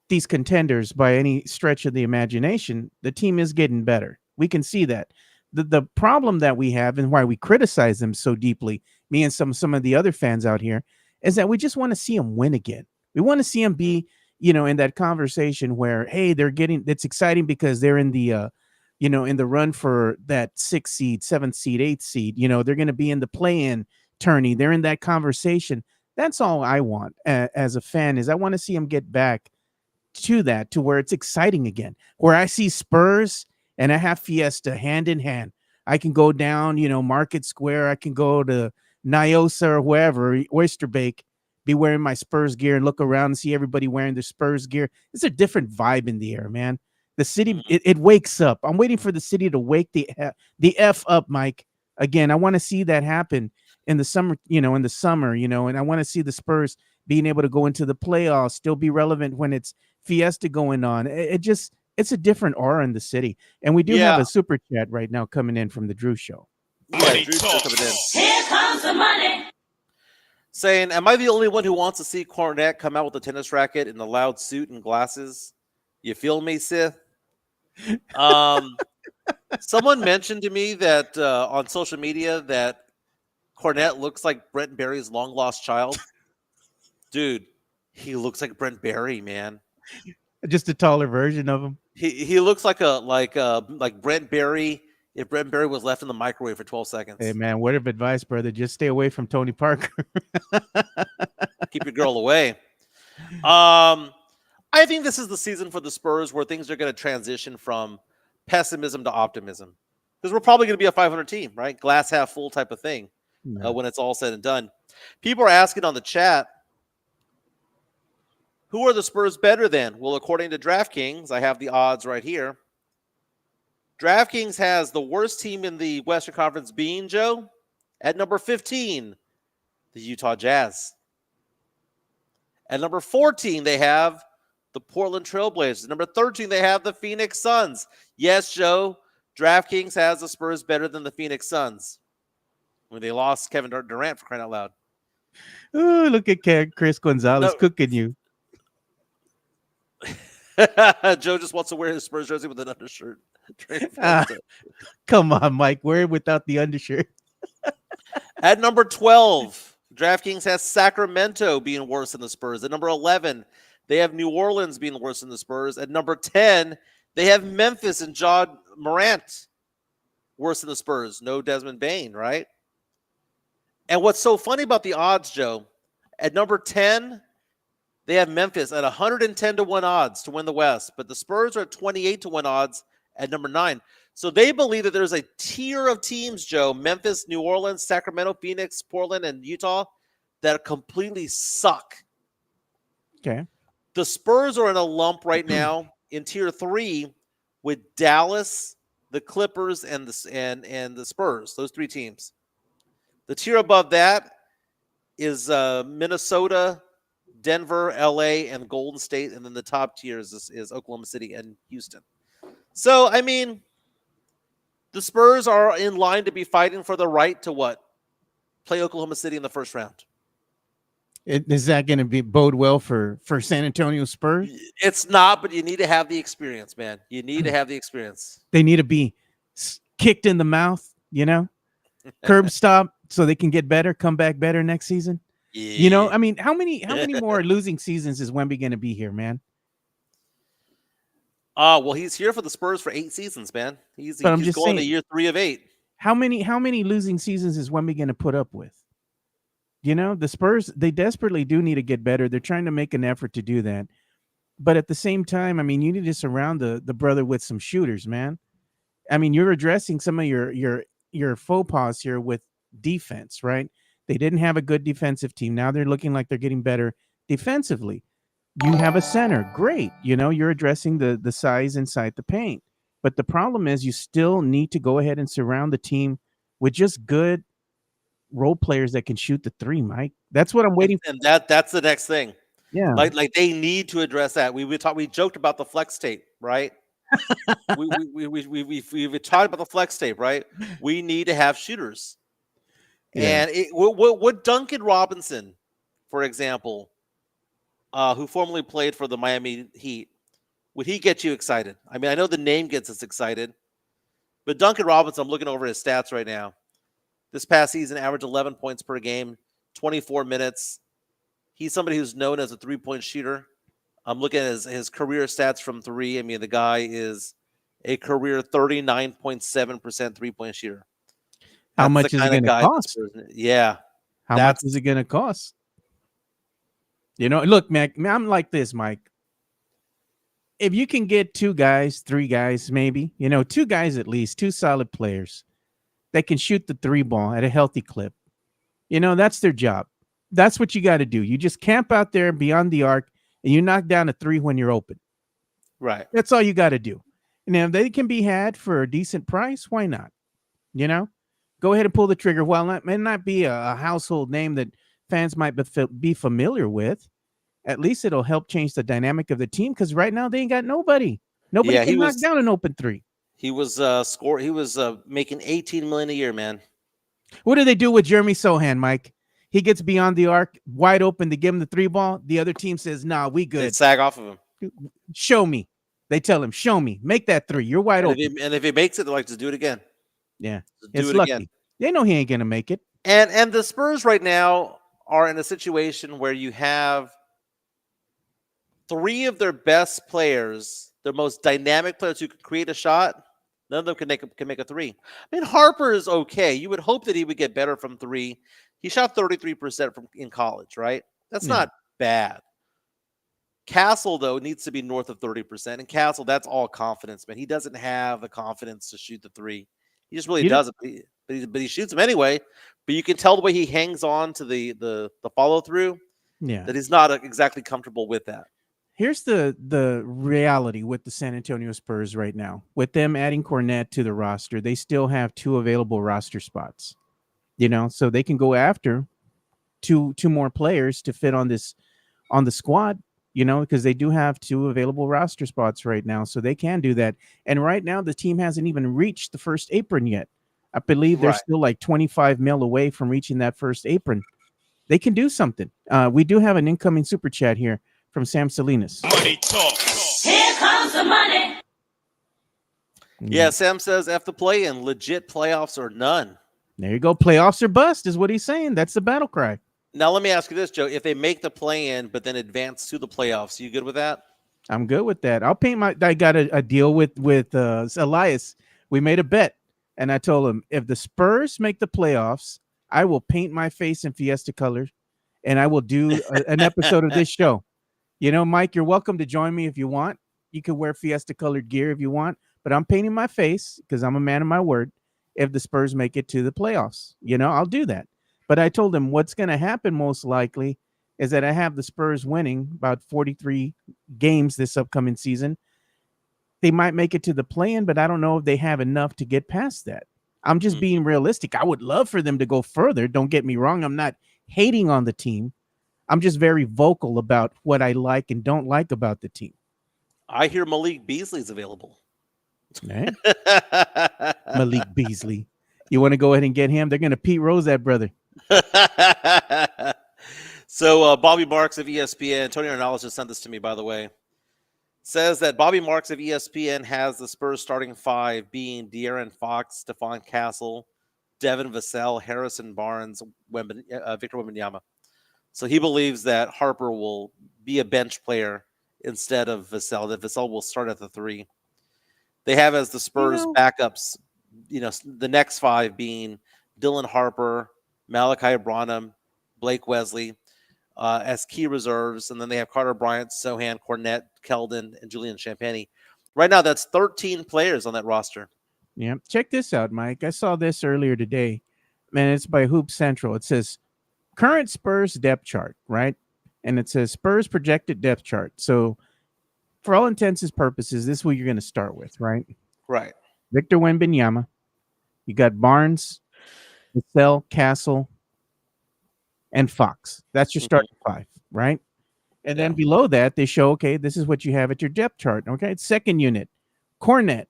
[SPEAKER 2] these contenders by any stretch of the imagination, the team is getting better. We can see that. The problem that we have and why we criticize them so deeply, me and some of the other fans out here, is that we just want to see them win again. We want to see them be, in that conversation where, hey, it's exciting because they're in the in the run for that 6th seed, 7th seed, 8th seed. They're going to be in the play-in tourney. They're in that conversation. That's all I want as a fan is I want to see them get back to that, to where it's exciting again, where I see Spurs and I have Fiesta hand in hand. I can go down, Market Square. I can go to Nyosa or wherever, Oyster Bake, be wearing my Spurs gear and look around and see everybody wearing their Spurs gear. It's a different vibe in the air, man. The city, it wakes up. I'm waiting for the city to wake the F up, Mike. Again, I want to see that happen in the summer, and I want to see the Spurs being able to go into the playoffs, still be relevant when it's Fiesta going on. It's a different aura in the city. And we do have a super chat right now coming in from the Drew Show.
[SPEAKER 1] Yeah, Drew's still coming in.
[SPEAKER 6] Here comes the money.
[SPEAKER 1] Saying, am I the only one who wants to see Kornet come out with a tennis racket in the loud suit and glasses? You feel me, Sith? Someone mentioned to me that on social media that Kornet looks like Brent Barry's long lost child. Dude, he looks like Brent Barry, man.
[SPEAKER 2] Just a taller version of him.
[SPEAKER 1] He looks like Brent Barry if Brent Barry was left in the microwave for 12 seconds.
[SPEAKER 2] Hey man, word of advice, brother. Just stay away from Tony Parker.
[SPEAKER 1] Keep your girl away. I think this is the season for the Spurs where things are going to transition from pessimism to optimism. Because we're probably going to be a 500 team, right? Glass half full type of thing when it's all said and done. People are asking on the chat, who are the Spurs better than? Well, according to DraftKings, I have the odds right here. DraftKings has the worst team in the Western Conference being, Joe, at number 15, the Utah Jazz. At number 14, they have the Portland Trailblazers. Number 13, they have the Phoenix Suns. Yes, Joe, DraftKings has the Spurs better than the Phoenix Suns when they lost Kevin Durant, for crying out loud.
[SPEAKER 2] Oh, look at Chris Gonzalez
[SPEAKER 1] No.
[SPEAKER 2] cooking you.
[SPEAKER 1] Joe just wants to wear his Spurs jersey with an undershirt.
[SPEAKER 2] Come on, Mike. Wear it without the undershirt.
[SPEAKER 1] At number 12, DraftKings has Sacramento being worse than the Spurs. At number 11, they have New Orleans being worse than the Spurs. At number 10, they have Memphis and John Morant worse than the Spurs. No Desmond Bane, right? And what's so funny about the odds, Joe, at number 10, they have Memphis at 110 to 1 odds to win the West, but the Spurs are at 28 to 1 odds at number 9. So they believe that there's a tier of teams, Joe, Memphis, New Orleans, Sacramento, Phoenix, Portland, and Utah, that completely suck.
[SPEAKER 2] Okay.
[SPEAKER 1] The Spurs are in a lump right now in tier 3 with Dallas, the Clippers, and the Spurs, those 3 teams. The tier above that is Minnesota, Denver, LA, and Golden State, and then the top tier is Oklahoma City and Houston. So, I mean, the Spurs are in line to be fighting for the right to what? Play Oklahoma City in the first round.
[SPEAKER 2] Is that going to be bode well for San Antonio Spurs?
[SPEAKER 1] It's not, but you need to have the experience, man. You need to have the experience.
[SPEAKER 2] They need to be kicked in the mouth, curb stop so they can get better, come back better next season.
[SPEAKER 1] Yeah.
[SPEAKER 2] I mean, how many more losing seasons is Wemby going to be here, man?
[SPEAKER 1] Well, he's here for the Spurs for 8 seasons, man. He's going to year 3 of 8.
[SPEAKER 2] How many losing seasons is Wemby going to put up with? The Spurs, they desperately do need to get better. They're trying to make an effort to do that. But at the same time, I mean, you need to surround the brother with some shooters, man. I mean, you're addressing some of your faux pas here with defense, right? They didn't have a good defensive team. Now they're looking like they're getting better defensively. You have a center. Great. You're addressing the size inside the paint. But the problem is you still need to go ahead and surround the team with just good role players that can shoot the 3, Mike. That's what I'm waiting for.
[SPEAKER 1] And that's the next thing.
[SPEAKER 2] Yeah.
[SPEAKER 1] Like they need to address that. We joked about the flex tape, right? We've talked about the flex tape, right? We need to have shooters.
[SPEAKER 2] Yeah.
[SPEAKER 1] And would Duncan Robinson, for example, who formerly played for the Miami Heat, would he get you excited? I mean, I know the name gets us excited, but Duncan Robinson, I'm looking over his stats right now. This past season, averaged 11 points per game, 24 minutes. He's somebody who's known as a 3-point shooter. I'm looking at his career stats from 3. I mean, the guy is a career 39.7% 3-point shooter.
[SPEAKER 2] How much is it going to cost?
[SPEAKER 1] Yeah.
[SPEAKER 2] How much is it going to cost? Look, Mac, I'm like this, Mike. If you can get 2 guys, 3 guys, maybe, 2 guys at least, 2 solid players that can shoot the 3 ball at a healthy clip, that's their job. That's what you got to do. You just camp out there beyond the arc and you knock down a 3 when you're open.
[SPEAKER 1] Right.
[SPEAKER 2] That's all you got to do. And if they can be had for a decent price, why not? Go ahead and pull the trigger. While it may not be a household name that fans might be familiar with, at least it'll help change the dynamic of the team because right now they ain't got nobody. Nobody can knock down an open 3.
[SPEAKER 1] He was making $18 million a year, man.
[SPEAKER 2] What do they do with Jeremy Sohan, Mike? He gets beyond the arc, wide open to give him the 3 ball. The other team says, "Nah, we good."
[SPEAKER 1] They sag off of him.
[SPEAKER 2] Show me. They tell him, "Show me. Make that 3. You're wide open."
[SPEAKER 1] And if he makes it, they're like, "Just do it again."
[SPEAKER 2] Yeah,
[SPEAKER 1] it's
[SPEAKER 2] lucky.
[SPEAKER 1] Again.
[SPEAKER 2] They know he ain't gonna make it.
[SPEAKER 1] And the Spurs right now are in a situation where you have 3 of their best players, their most dynamic players who can create a shot. None of them can make a 3. I mean, Harper is okay. You would hope that he would get better from 3. He shot 33% in college, right? That's not bad. Castle, though, needs to be north of 30%. And Castle, that's all confidence, man. He doesn't have the confidence to shoot the 3. He just really doesn't. But he shoots them anyway. But you can tell the way he hangs on to the follow through.
[SPEAKER 2] Yeah,
[SPEAKER 1] that he's not exactly comfortable with that.
[SPEAKER 2] Here's the reality with the San Antonio Spurs right now. With them adding Kornet to the roster, they still have 2 available roster spots. So they can go after two more players to fit on the squad. because they do have 2 available roster spots right now, so they can do that. And right now, the team hasn't even reached the first apron yet. I believe they're
[SPEAKER 1] Right.
[SPEAKER 2] still like 25 mil away from reaching that first apron. They can do something. We do have an incoming super chat here from Sam Salinas.
[SPEAKER 4] Money talk.
[SPEAKER 6] Here comes the money.
[SPEAKER 1] Yeah, Sam says F the play-in, legit playoffs or none.
[SPEAKER 2] There you go. Playoffs or bust is what he's saying. That's the battle cry.
[SPEAKER 1] Now let me ask you this, Joe. If they make the play-in but then advance to the playoffs, you good with that?
[SPEAKER 2] I'm good with that. I'll paint my. I got a deal with Elias. We made a bet, and I told him if the Spurs make the playoffs, I will paint my face in Fiesta colors, and I will do an episode of this show. Mike, you're welcome to join me if you want. You can wear Fiesta colored gear if you want, but I'm painting my face because I'm a man of my word. If the Spurs make it to the playoffs, I'll do that. But I told him what's going to happen most likely is that I have the Spurs winning about 43 games this upcoming season. They might make it to the play-in, but I don't know if they have enough to get past that. I'm just being realistic. I would love for them to go further. Don't get me wrong. I'm not hating on the team. I'm just very vocal about what I like and don't like about the team.
[SPEAKER 1] I hear Malik Beasley's available.
[SPEAKER 2] Right? Malik Beasley. You want to go ahead and get him? They're going to Pete Rose that brother.
[SPEAKER 1] So Bobby Marks of ESPN, Tony Arnaldo just sent this to me, by the way, says that Bobby Marks of ESPN has the Spurs starting 5 being De'Aaron Fox, Stephon Castle, Devin Vassell, Harrison Barnes, Victor Wembanyama. So he believes that Harper will be a bench player instead of Vassell, that Vassell will start at the 3. They have as the Spurs backups, the next 5 being Dylan Harper, Malachi Branham, Blake Wesley as key reserves. And then they have Carter Bryant, Sohan, Kornet, Keldon, and Julian Champagnie. Right now, that's 13 players on that roster.
[SPEAKER 2] Yeah. Check this out, Mike. I saw this earlier today. Man, it's by Hoop Central. It says current Spurs depth chart, right? And it says Spurs projected depth chart. So for all intents and purposes, this is what you're going to start with, right?
[SPEAKER 1] Right.
[SPEAKER 2] Victor Wembanyama. You got Barnes, Vassell, Castle, and Fox. That's your starting 5, right? And then below that, they show, okay, this is what you have at your depth chart. Okay, second unit, Kornet,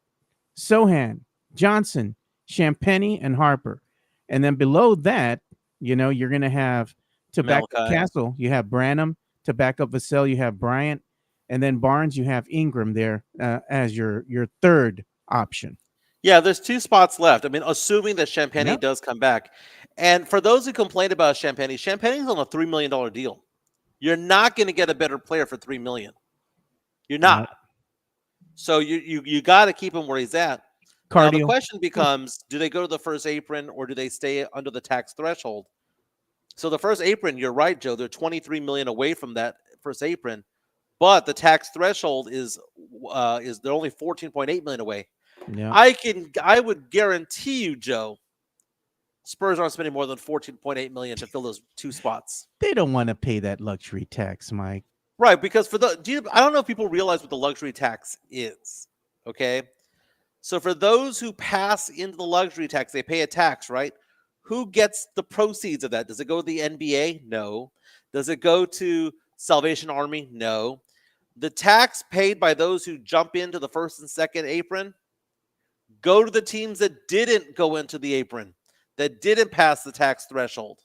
[SPEAKER 2] Sohan, Johnson, Champagnie, and Harper. And then below that, you're going to have to back up Castle, you have Branham. To back up Vassell, you have Bryant. And then Barnes, you have Ingram there as your third option.
[SPEAKER 1] Yeah, there's 2 spots left. I mean, assuming that Champagnie does come back. And for those who complained about Champagnie's on a $3 million deal. You're not going to get a better player for $3 million. You're not.
[SPEAKER 2] Nope.
[SPEAKER 1] So you got to keep him where he's at.
[SPEAKER 2] Cardio.
[SPEAKER 1] Now the question becomes, do they go to the first apron or do they stay under the tax threshold? So the first apron, you're right, Joe, they're $23 million away from that first apron, but the tax threshold is they're only $14.8 million away.
[SPEAKER 2] Yeah.
[SPEAKER 1] I would guarantee you, Joe, Spurs aren't spending more than $14.8 million to fill those 2 spots.
[SPEAKER 2] They don't want to pay that luxury tax, Mike.
[SPEAKER 1] Right, because I don't know if people realize what the luxury tax is. Okay, so for those who pass into the luxury tax, they pay a tax, right? Who gets the proceeds of that? Does it go to the NBA? No. Does it go to Salvation Army? No. The tax paid by those who jump into the first and second apron go to the teams that didn't go into the apron, that didn't pass the tax threshold.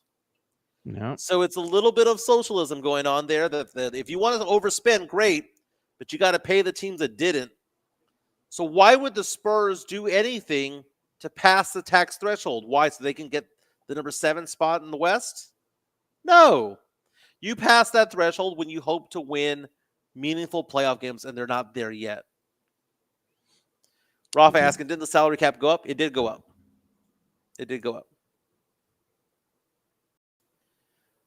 [SPEAKER 2] No.
[SPEAKER 1] So it's a little bit of socialism going on there. That if you want to overspend, great, but you got to pay the teams that didn't. So why would the Spurs do anything to pass the tax threshold? Why? So they can get the number 7 spot in the West? No. You pass that threshold when you hope to win meaningful playoff games, and they're not there yet. Rafa asking, didn't the salary cap go up? It did go up. It did go up.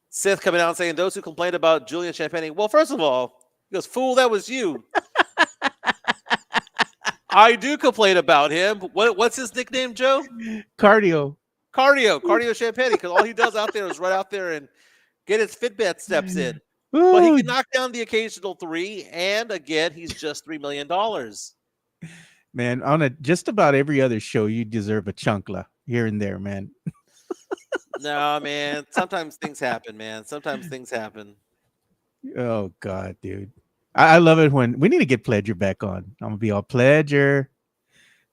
[SPEAKER 1] Sith coming out and saying, those who complained about Julian Champagnie. Well, first of all, he goes, fool, that was you. I do complain about him. What's his nickname, Joe?
[SPEAKER 2] Cardio
[SPEAKER 1] Champagnie, because all he does out there is run out there and get his Fitbit steps in. But he can knock down the occasional 3, and again, he's just $3 million.
[SPEAKER 2] Man, on just about every other show, you deserve a chunkla here and there, man.
[SPEAKER 1] No, man. Sometimes things happen, man. Sometimes things happen.
[SPEAKER 2] Oh, God, dude. I love it when we need to get Pledger back on. I'm gonna be all Pledger,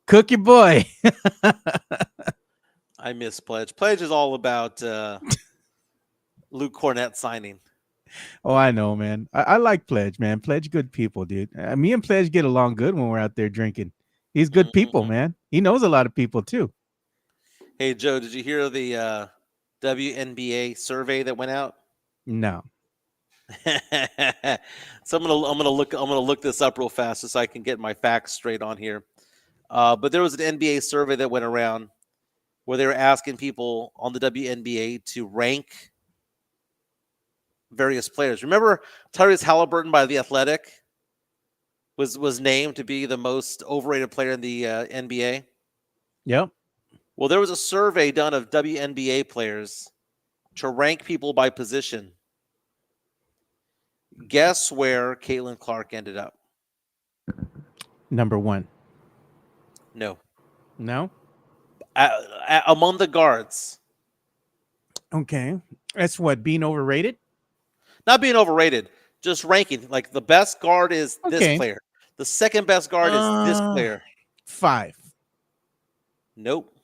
[SPEAKER 2] cook your boy.
[SPEAKER 1] I miss Pledge. Pledge is all about Luke Kornet signing.
[SPEAKER 2] Oh, I know, man. I like Pledge, man. Pledge good people, dude. Me and Pledge get along good when we're out there drinking. He's good people, man. He knows a lot of people too.
[SPEAKER 1] Hey Joe, did you hear the WNBA survey that went out?
[SPEAKER 2] No.
[SPEAKER 1] So I'm gonna look this up real fast just so I can get my facts straight on here. But there was an NBA survey that went around where they were asking people on the WNBA to rank various players. Remember Tyrese Halliburton by The Athletic was named to be the most overrated player in the NBA?
[SPEAKER 2] Yep.
[SPEAKER 1] Well, there was a survey done of WNBA players to rank people by position. Guess where Caitlin Clark ended up?
[SPEAKER 2] Number 1.
[SPEAKER 1] No.
[SPEAKER 2] No.
[SPEAKER 1] Among the guards.
[SPEAKER 2] Okay. That's what, being overrated?
[SPEAKER 1] Not being overrated, just ranking. Like the best guard is
[SPEAKER 2] Okay.
[SPEAKER 1] this player. The second best guard is this player.
[SPEAKER 2] 5.
[SPEAKER 1] Nope.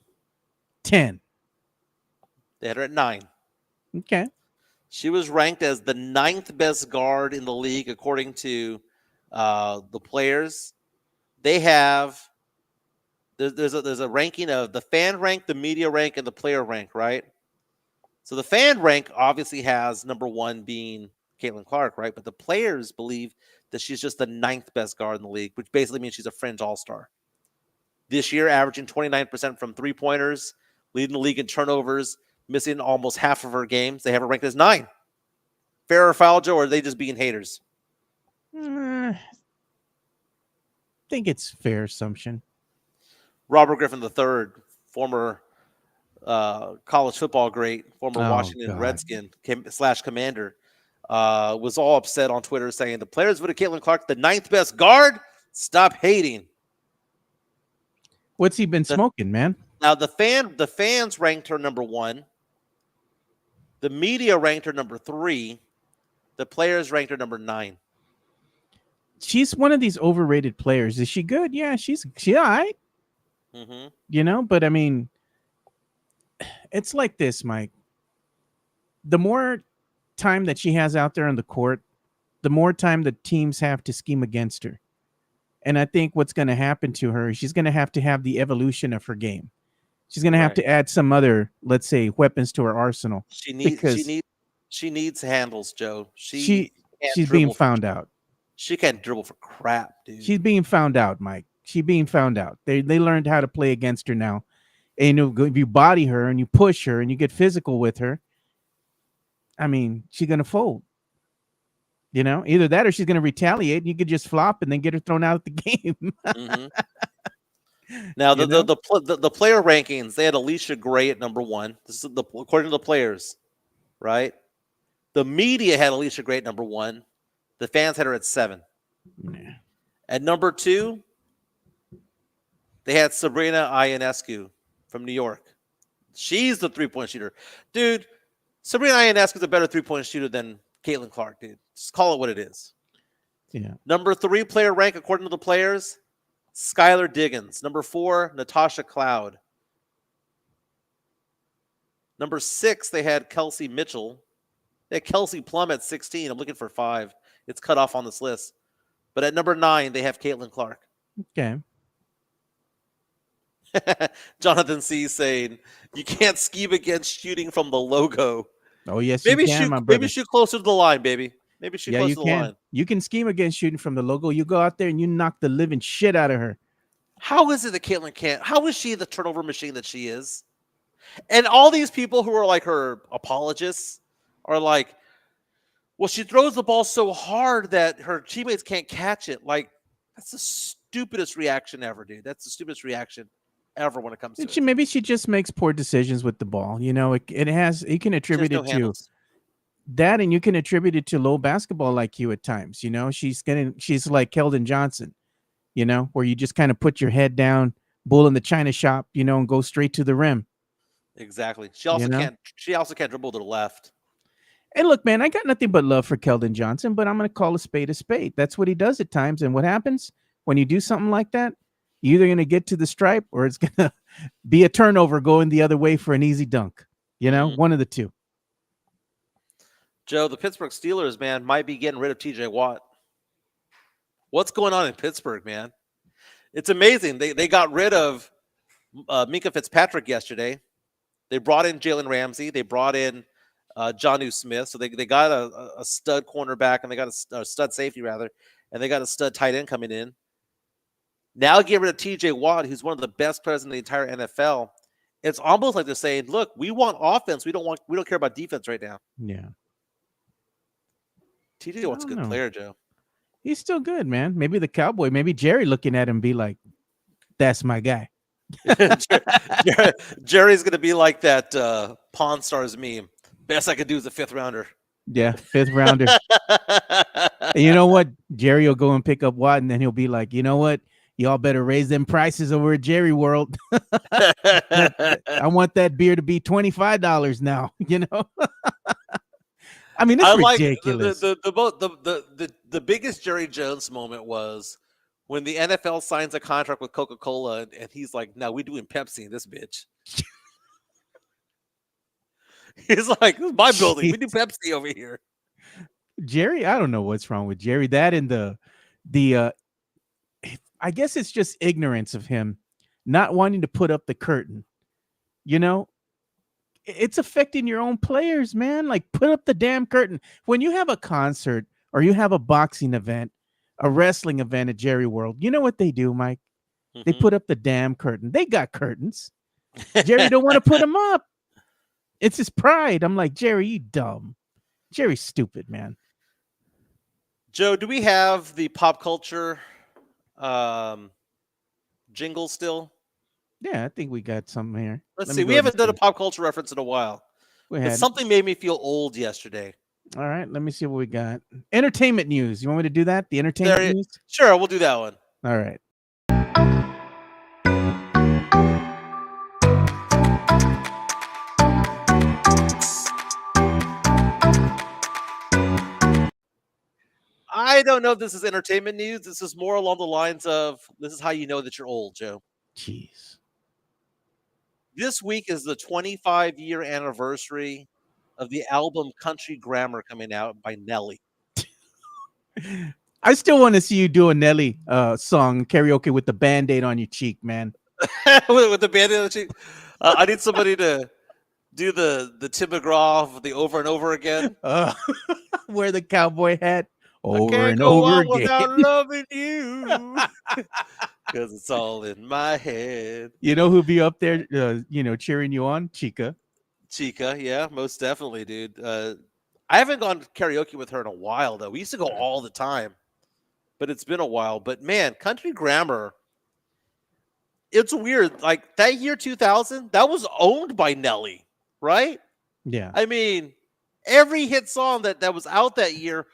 [SPEAKER 2] 10.
[SPEAKER 1] They had her at 9.
[SPEAKER 2] Okay.
[SPEAKER 1] She was ranked as the 9th best guard in the league according to the players. They have there's a ranking of the fan rank, the media rank, and the player rank, right? So the fan rank obviously has number 1 being Caitlin Clark, right? But the players believe that she's just the 9th best guard in the league, which basically means she's a fringe all-star. This year, averaging 29% from three-pointers, leading the league in turnovers, missing almost half of her games. They have her ranked as 9. Fair or foul, Joe, or are they just being haters?
[SPEAKER 2] I think it's fair assumption.
[SPEAKER 1] Robert Griffin III, former college football great, former Washington Redskin / commander, was all upset on Twitter saying the players voted Caitlin Clark the 9th best guard. Stop hating.
[SPEAKER 2] What's he been smoking, man?
[SPEAKER 1] Now the fans ranked her number 1. The media ranked her number 3. The players ranked her number 9.
[SPEAKER 2] She's one of these overrated players. Is she good? Yeah, she all right.
[SPEAKER 1] Mm-hmm.
[SPEAKER 2] You know, but I mean, it's like this, Mike. The more time that she has out there on the court, the more time the teams have to scheme against her. And I think what's going to happen to her, she's going to have the evolution of her game. She's going to have to add some other, let's say, weapons to her arsenal.
[SPEAKER 1] She needs handles, Joe.
[SPEAKER 2] She's being found out.
[SPEAKER 1] She can't dribble for crap, dude.
[SPEAKER 2] She's being found out, Mike. She's being found out. They learned how to play against her now. And if you body her and you push her and you get physical with her, I mean, she's going to fold. You know, either that or she's going to retaliate and you could just flop and then get her thrown out of the game.
[SPEAKER 1] Mm-hmm. Now, the player rankings, they had Alicia Gray at number 1. This is according to the players, right? The media had Alicia Gray at number 1. The fans had her at 7.
[SPEAKER 2] Yeah.
[SPEAKER 1] At number 2, they had Sabrina Ionescu from New York. She's the three-point shooter. Dude, Sabrina Ionescu is a better three-point shooter than Caitlin Clark, dude. Just call it what it is.
[SPEAKER 2] Yeah.
[SPEAKER 1] Number 3 player rank, according to the players, Skylar Diggins. Number 4, Natasha Cloud. Number 6, they had Kelsey Mitchell. They had Kelsey Plum at 16. I'm looking for 5. It's cut off on this list. But at number 9, they have Caitlin Clark.
[SPEAKER 2] Okay.
[SPEAKER 1] Jonathan C. saying, you can't scheme against shooting from the logo.
[SPEAKER 2] Oh, yes,
[SPEAKER 1] Maybe
[SPEAKER 2] you can, my brother.
[SPEAKER 1] Maybe shoot closer to the line, baby. Maybe shoot closer to the line.
[SPEAKER 2] You can scheme against shooting from the logo. You go out there and you knock the living shit out of her.
[SPEAKER 1] How is it that Caitlin can't? How is she the turnover machine that she is? And all these people who are like her apologists are like, well, she throws the ball so hard that her teammates can't catch it. Like, that's the stupidest reaction ever, dude. That's the stupidest reaction ever when it comes to it.
[SPEAKER 2] Maybe she just makes poor decisions with the ball. You know, you can attribute it to that, and you can attribute it to low basketball IQ at times. You know, she's like Keldon Johnson, you know, where you just kind of put your head down, bull in the china shop, you know, and go straight to the rim.
[SPEAKER 1] Exactly. She also can't dribble to the left.
[SPEAKER 2] And look, man, I got nothing but love for Keldon Johnson, but I'm going to call a spade a spade. That's what he does at times. And what happens when you do something like that? You're either going to get to the stripe or it's going to be a turnover going the other way for an easy dunk. One of the two.
[SPEAKER 1] Joe, the Pittsburgh Steelers, man, might be getting rid of TJ Watt. What's going on in Pittsburgh, man? It's amazing. They got rid of Minka Fitzpatrick yesterday. They brought in Jalen Ramsey. They brought in Jonnu Smith. So they got a stud cornerback, and they got a stud safety, rather, and they got a stud tight end coming in. Now get rid of TJ Watt, who's one of the best players in the entire NFL. It's almost like they're saying, look, we want offense. We don't care about defense right now.
[SPEAKER 2] Yeah.
[SPEAKER 1] TJ Watt's a good player, Joe.
[SPEAKER 2] He's still good, man. Maybe the Cowboy, maybe Jerry looking at him be like, that's my guy.
[SPEAKER 1] Jerry's going to be like that Pawn Stars meme. Best I could do is a 5th rounder.
[SPEAKER 2] Yeah, 5th rounder. And you know what? Jerry will go and pick up Watt, and then he'll be like, you know what? Y'all better raise them prices over at Jerry World. I want that beer to be $25 now, I mean, it's ridiculous.
[SPEAKER 1] The biggest Jerry Jones moment was when the NFL signs a contract with Coca-Cola, and he's like, "No, we're doing Pepsi in this bitch." He's like, "This is my building. We do Pepsi over here."
[SPEAKER 2] Jerry, I don't know what's wrong with Jerry. That and the I guess it's just ignorance of him not wanting to put up the curtain. It's affecting your own players, man. Like, put up the damn curtain. When you have a concert or you have a boxing event, a wrestling event at Jerry World, you know what they do, Mike? Mm-hmm. They put up the damn curtain. They got curtains. Jerry don't want to put them up. It's his pride. I'm like, Jerry, you dumb. Jerry's stupid, man.
[SPEAKER 1] Joe, do we have the pop culture jingle still?
[SPEAKER 2] Yeah, I think we got something here.
[SPEAKER 1] Let's see. We haven't done a pop culture reference in a while. Something made me feel old yesterday.
[SPEAKER 2] All right, let me see what we got. Entertainment news. You want me to do that? The entertainment news?
[SPEAKER 1] Sure, we'll do that one.
[SPEAKER 2] All right.
[SPEAKER 1] I don't know if this is entertainment news. This is more along the lines of, this is how you know that you're old, Joe.
[SPEAKER 2] Jeez.
[SPEAKER 1] This week is the 25-year anniversary of the album Country Grammar coming out by Nelly.
[SPEAKER 2] I still want to see you do a Nelly song karaoke with the Band-Aid on your cheek, man.
[SPEAKER 1] with the Band-Aid on the cheek? I need somebody to do the Tim McGraw, the over and over again.
[SPEAKER 2] Wear the cowboy hat. Over
[SPEAKER 1] I can't
[SPEAKER 2] and
[SPEAKER 1] go
[SPEAKER 2] over
[SPEAKER 1] on
[SPEAKER 2] again.
[SPEAKER 1] Without loving you, because it's all in my head.
[SPEAKER 2] You know who'll be up there, cheering you on? Chica,
[SPEAKER 1] yeah, most definitely, dude. I haven't gone karaoke with her in a while, though. We used to go all the time, but it's been a while. But man, Country Grammar, it's weird. Like that year 2000, that was owned by Nelly, right?
[SPEAKER 2] Yeah.
[SPEAKER 1] I mean, every hit song that was out that year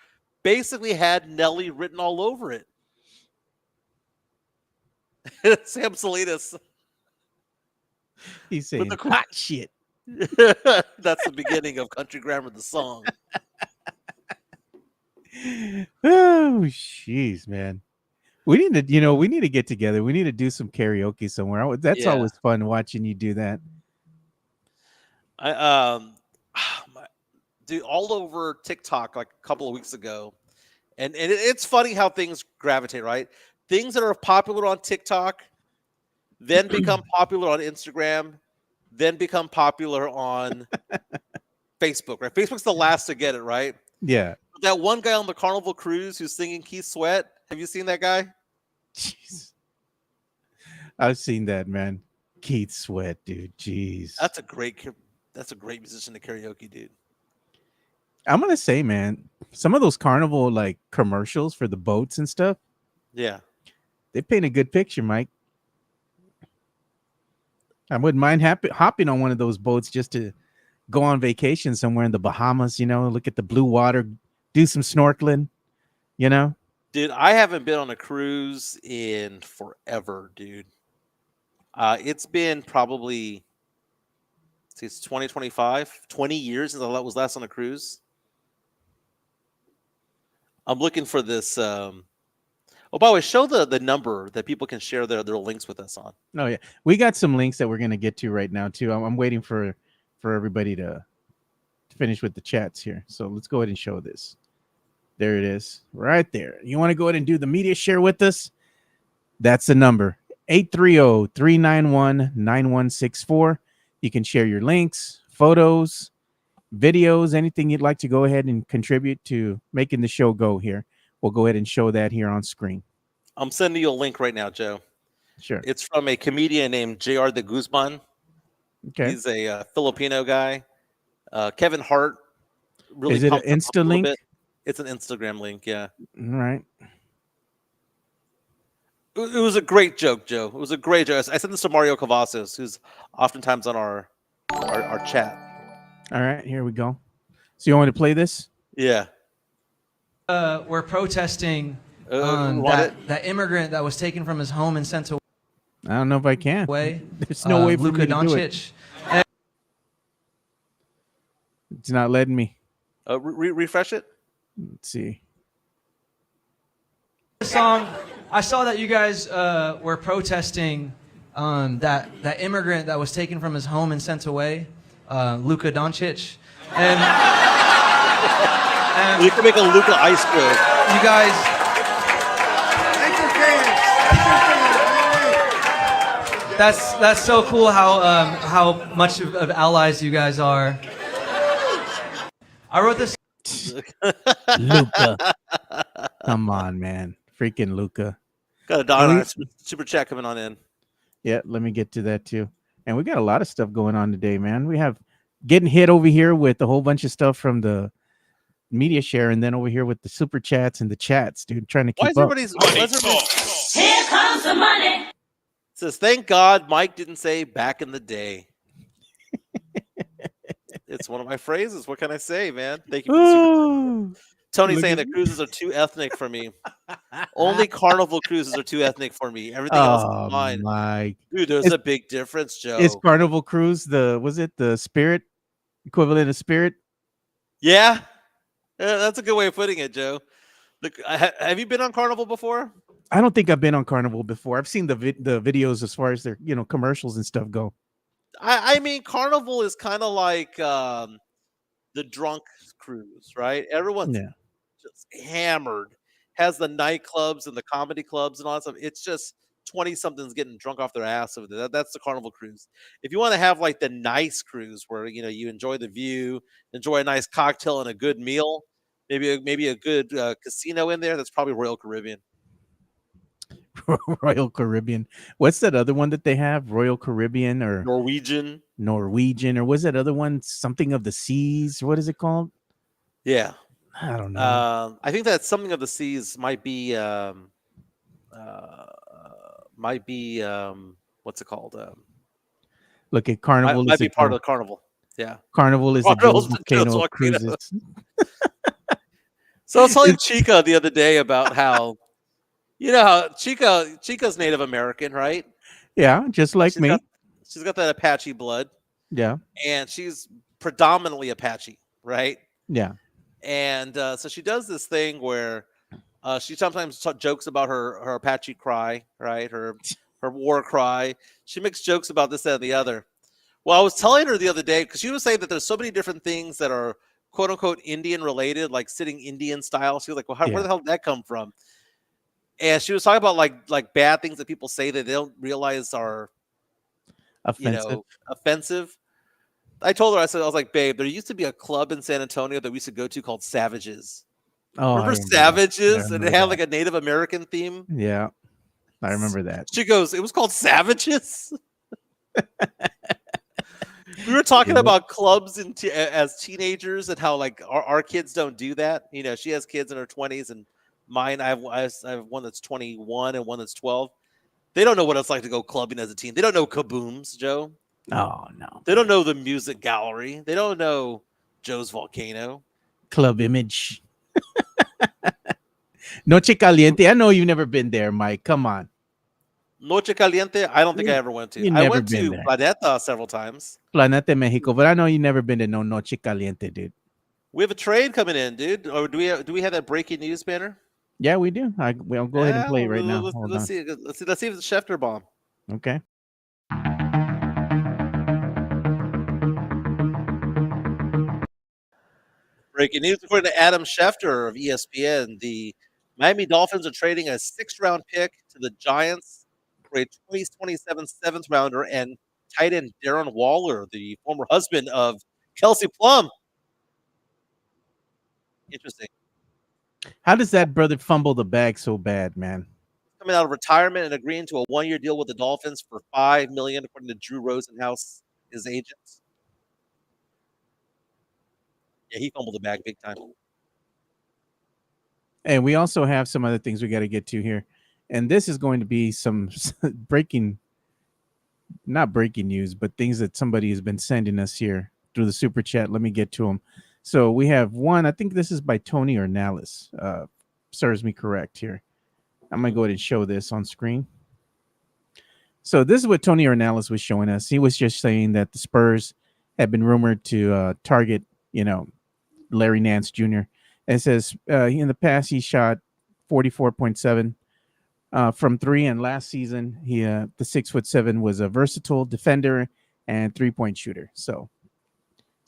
[SPEAKER 1] basically had Nelly written all over it. Sam Salinas.
[SPEAKER 2] He's saying hot shit.
[SPEAKER 1] That's the beginning of Country Grammar, the song.
[SPEAKER 2] Oh, jeez, man. We need to get together. We need to do some karaoke somewhere. That's always fun watching you do that.
[SPEAKER 1] Dude, all over TikTok like a couple of weeks ago. And it's funny how things gravitate, right? Things that are popular on TikTok then become popular on Instagram, then become popular on Facebook, right? Facebook's the last to get it, right?
[SPEAKER 2] Yeah.
[SPEAKER 1] That one guy on the Carnival Cruise who's singing Keith Sweat. Have you seen that guy?
[SPEAKER 2] Jeez. I've seen that, man. Keith Sweat, dude. Jeez.
[SPEAKER 1] That's a great musician to karaoke, dude.
[SPEAKER 2] I'm gonna say, man, some of those Carnival like commercials for the boats and stuff.
[SPEAKER 1] Yeah,
[SPEAKER 2] they paint a good picture, Mike. I wouldn't mind hopping on one of those boats just to go on vacation somewhere in the Bahamas. Look at the blue water, do some snorkeling.
[SPEAKER 1] Dude, I haven't been on a cruise in forever, dude. It's been probably since 2025, 20 years since I was last on a cruise. I'm looking for this. Oh, by the way, show the number that people can share their links with us on.
[SPEAKER 2] Oh yeah, we got some links that we're gonna get to right now too. I'm waiting for everybody to finish with the chats here. So let's go ahead and show this. There it is, right there. You want to go ahead and do the media share with us? That's the number, 830-391-9164. You can share your links, photos, videos, anything you'd like to go ahead and contribute to making the show go here. We'll go ahead and show that here on screen.
[SPEAKER 1] I'm sending you a link right now, Joe.
[SPEAKER 2] Sure.
[SPEAKER 1] It's from a comedian named J.R. de Guzman.
[SPEAKER 2] Okay.
[SPEAKER 1] He's a Filipino guy. Kevin Hart. Really
[SPEAKER 2] Is it an
[SPEAKER 1] pumped him up
[SPEAKER 2] Insta
[SPEAKER 1] a little
[SPEAKER 2] link?
[SPEAKER 1] bit. It's an Instagram link, yeah.
[SPEAKER 2] All right.
[SPEAKER 1] It was a great joke, Joe. It was a great joke. I sent this to Mario Cavazos, who's oftentimes on our chat.
[SPEAKER 2] All right, here we go. So you want me to play this?
[SPEAKER 1] Yeah.
[SPEAKER 7] We're protesting
[SPEAKER 1] want
[SPEAKER 7] that immigrant that was taken from his home and sent
[SPEAKER 2] I don't know if I can.
[SPEAKER 7] away.
[SPEAKER 2] There's no way for
[SPEAKER 7] Luka
[SPEAKER 2] me to do it.
[SPEAKER 7] Doncic.
[SPEAKER 2] It's not letting me.
[SPEAKER 1] Refresh it.
[SPEAKER 2] Let's see.
[SPEAKER 7] The song. I saw that you guys were protesting that immigrant that was taken from his home and sent away, Luka Doncic, and
[SPEAKER 1] We can make a Luka ice joke.
[SPEAKER 7] you guys. That's so cool how much of allies you guys are. I wrote this.
[SPEAKER 2] Luka. Come on, man. Freaking Luka.
[SPEAKER 1] Got a dollar super chat coming on in.
[SPEAKER 2] Yeah, let me get to that too. And we got a lot of stuff going on today, man. We have getting hit over here with a whole bunch of stuff from the media share, and then over here with the super chats and the chats, dude, trying to
[SPEAKER 1] Why
[SPEAKER 2] keep
[SPEAKER 1] is
[SPEAKER 2] up.
[SPEAKER 1] everybody's
[SPEAKER 4] Money talks.
[SPEAKER 6] Here comes the money.
[SPEAKER 1] It says, thank God Mike didn't say back in the day. It's one of my phrases. What can I say, man? Thank you for the super chat. Tony
[SPEAKER 2] Look
[SPEAKER 1] saying
[SPEAKER 2] at
[SPEAKER 1] that cruises are too ethnic for me. Only Carnival cruises are too ethnic for me. Everything else is fine.
[SPEAKER 2] My.
[SPEAKER 1] Dude, there's a big difference, Joe.
[SPEAKER 2] Is Carnival Cruise the Spirit equivalent of Spirit?
[SPEAKER 1] Yeah. That's a good way of putting it, Joe. Look, have you been on Carnival before?
[SPEAKER 2] I don't think I've been on Carnival before. I've seen the videos as far as their commercials and stuff go.
[SPEAKER 1] I mean, Carnival is kind of like the drunk cruise, right? Everyone's
[SPEAKER 2] Yeah.
[SPEAKER 1] just hammered, has the nightclubs and the comedy clubs and all that stuff. It's just 20-somethings getting drunk off their ass over there. That's the Carnival cruise. If you want to have like the nice cruise where you enjoy the view, enjoy a nice cocktail and a good meal, maybe a good casino in there, that's probably Royal Caribbean.
[SPEAKER 2] Royal Caribbean. What's that other one that they have? Royal Caribbean or
[SPEAKER 1] Norwegian,
[SPEAKER 2] or was that other one something of the seas? What is it called?
[SPEAKER 1] yeah.
[SPEAKER 2] I don't know.
[SPEAKER 1] I think that something of the seas might be what's it called?
[SPEAKER 2] Look at Carnival.
[SPEAKER 1] Might be part of the Carnival. Yeah.
[SPEAKER 2] Carnival is the
[SPEAKER 1] Carnival's
[SPEAKER 2] Joe's
[SPEAKER 1] the Joe's
[SPEAKER 2] volcano of
[SPEAKER 1] volcano.
[SPEAKER 2] cruises.
[SPEAKER 1] So I was telling Chica the other day about how, how Chica's Native American, right?
[SPEAKER 2] Yeah, just like
[SPEAKER 1] She's
[SPEAKER 2] me.
[SPEAKER 1] She's got that Apache blood,
[SPEAKER 2] Yeah,
[SPEAKER 1] and she's predominantly Apache, right?
[SPEAKER 2] yeah.
[SPEAKER 1] And so she does this thing where she sometimes jokes about her Apache cry, right? Her war cry. She makes jokes about this, that, and the other. Well, I was telling her the other day, because she was saying that there's so many different things that are quote unquote Indian related, like sitting Indian style. She was like, well, where the hell did that come from? And she was talking about like bad things that people say that they don't realize are offensive. I told her, I was like, babe, there used to be a club in San Antonio that we used to go to called Savages.
[SPEAKER 2] Oh,
[SPEAKER 1] remember Savages? And it had like a Native American theme.
[SPEAKER 2] Yeah, I remember that.
[SPEAKER 1] She goes, it was called Savages. We were talking about clubs as teenagers and how like our kids don't do that. She has kids in her 20s, and mine, I have one that's 21 and one that's 12. They don't know what it's like to go clubbing as a teen. They don't know kabooms, Joe.
[SPEAKER 2] Oh no.
[SPEAKER 1] They don't know the music gallery. They don't know Joe's Volcano.
[SPEAKER 2] Club Image. Noche Caliente. I know you've never been there, Mike. Come on.
[SPEAKER 1] Noche Caliente, I don't think I ever went to. I went to Planeta several times.
[SPEAKER 2] Planeta Mexico, but I know you've never been to no Noche Caliente, dude.
[SPEAKER 1] We have a trade coming in, dude. Or do we have that breaking news banner?
[SPEAKER 2] Yeah, we do. I'll go ahead and
[SPEAKER 1] Yeah,
[SPEAKER 2] play it right now.
[SPEAKER 1] let's,
[SPEAKER 2] Hold
[SPEAKER 1] let's
[SPEAKER 2] on.
[SPEAKER 1] see. Let's see if it's a Schefter bomb.
[SPEAKER 2] Okay.
[SPEAKER 1] Breaking news according to Adam Schefter of ESPN, the Miami Dolphins are trading a 6th-round pick to the Giants for a 2027 7th rounder and tight end Darren Waller, the former husband of Kelsey Plum. Interesting.
[SPEAKER 2] How does that brother fumble the bag so bad, man?
[SPEAKER 1] Coming out of retirement and agreeing to a 1-year deal with the Dolphins for $5 million, according to Drew Rosenhaus, his agents. Yeah, he fumbled the bag big time.
[SPEAKER 2] And we also have some other things we got to get to here. And this is going to be some not breaking news, but things that somebody has been sending us here through the super chat. Let me get to them. So we have one, I think this is by Tony Ornalis. Serves me correct here. I'm going to go ahead and show this on screen. So this is what Tony Ornalis was showing us. He was just saying that the Spurs had been rumored to target, Larry Nance Jr. And it says in the past he shot 44.7 from three, and last season he the 6'7" was a versatile defender and 3-point shooter. So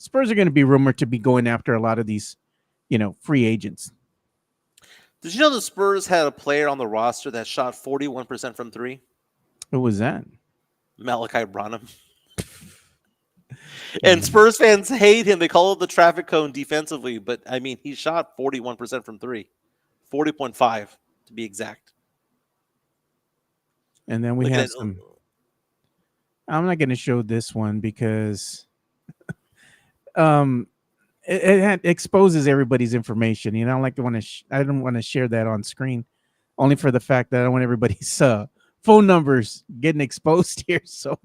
[SPEAKER 2] Spurs are going to be rumored to be going after a lot of these, free agents.
[SPEAKER 1] Did you know the Spurs had a player on the roster that shot 41% from three?
[SPEAKER 2] Who was that?
[SPEAKER 1] Malachi Branham. And Spurs fans hate him. They call it the traffic cone defensively, but I mean, he shot 41% from three, 40.5 to be exact.
[SPEAKER 2] And then we
[SPEAKER 1] Look
[SPEAKER 2] have
[SPEAKER 1] at
[SPEAKER 2] some. I'm not going to show this one because it exposes everybody's information. I don't like to want to. I don't want to share that on screen, only for the fact that I don't want everybody's phone numbers getting exposed here. So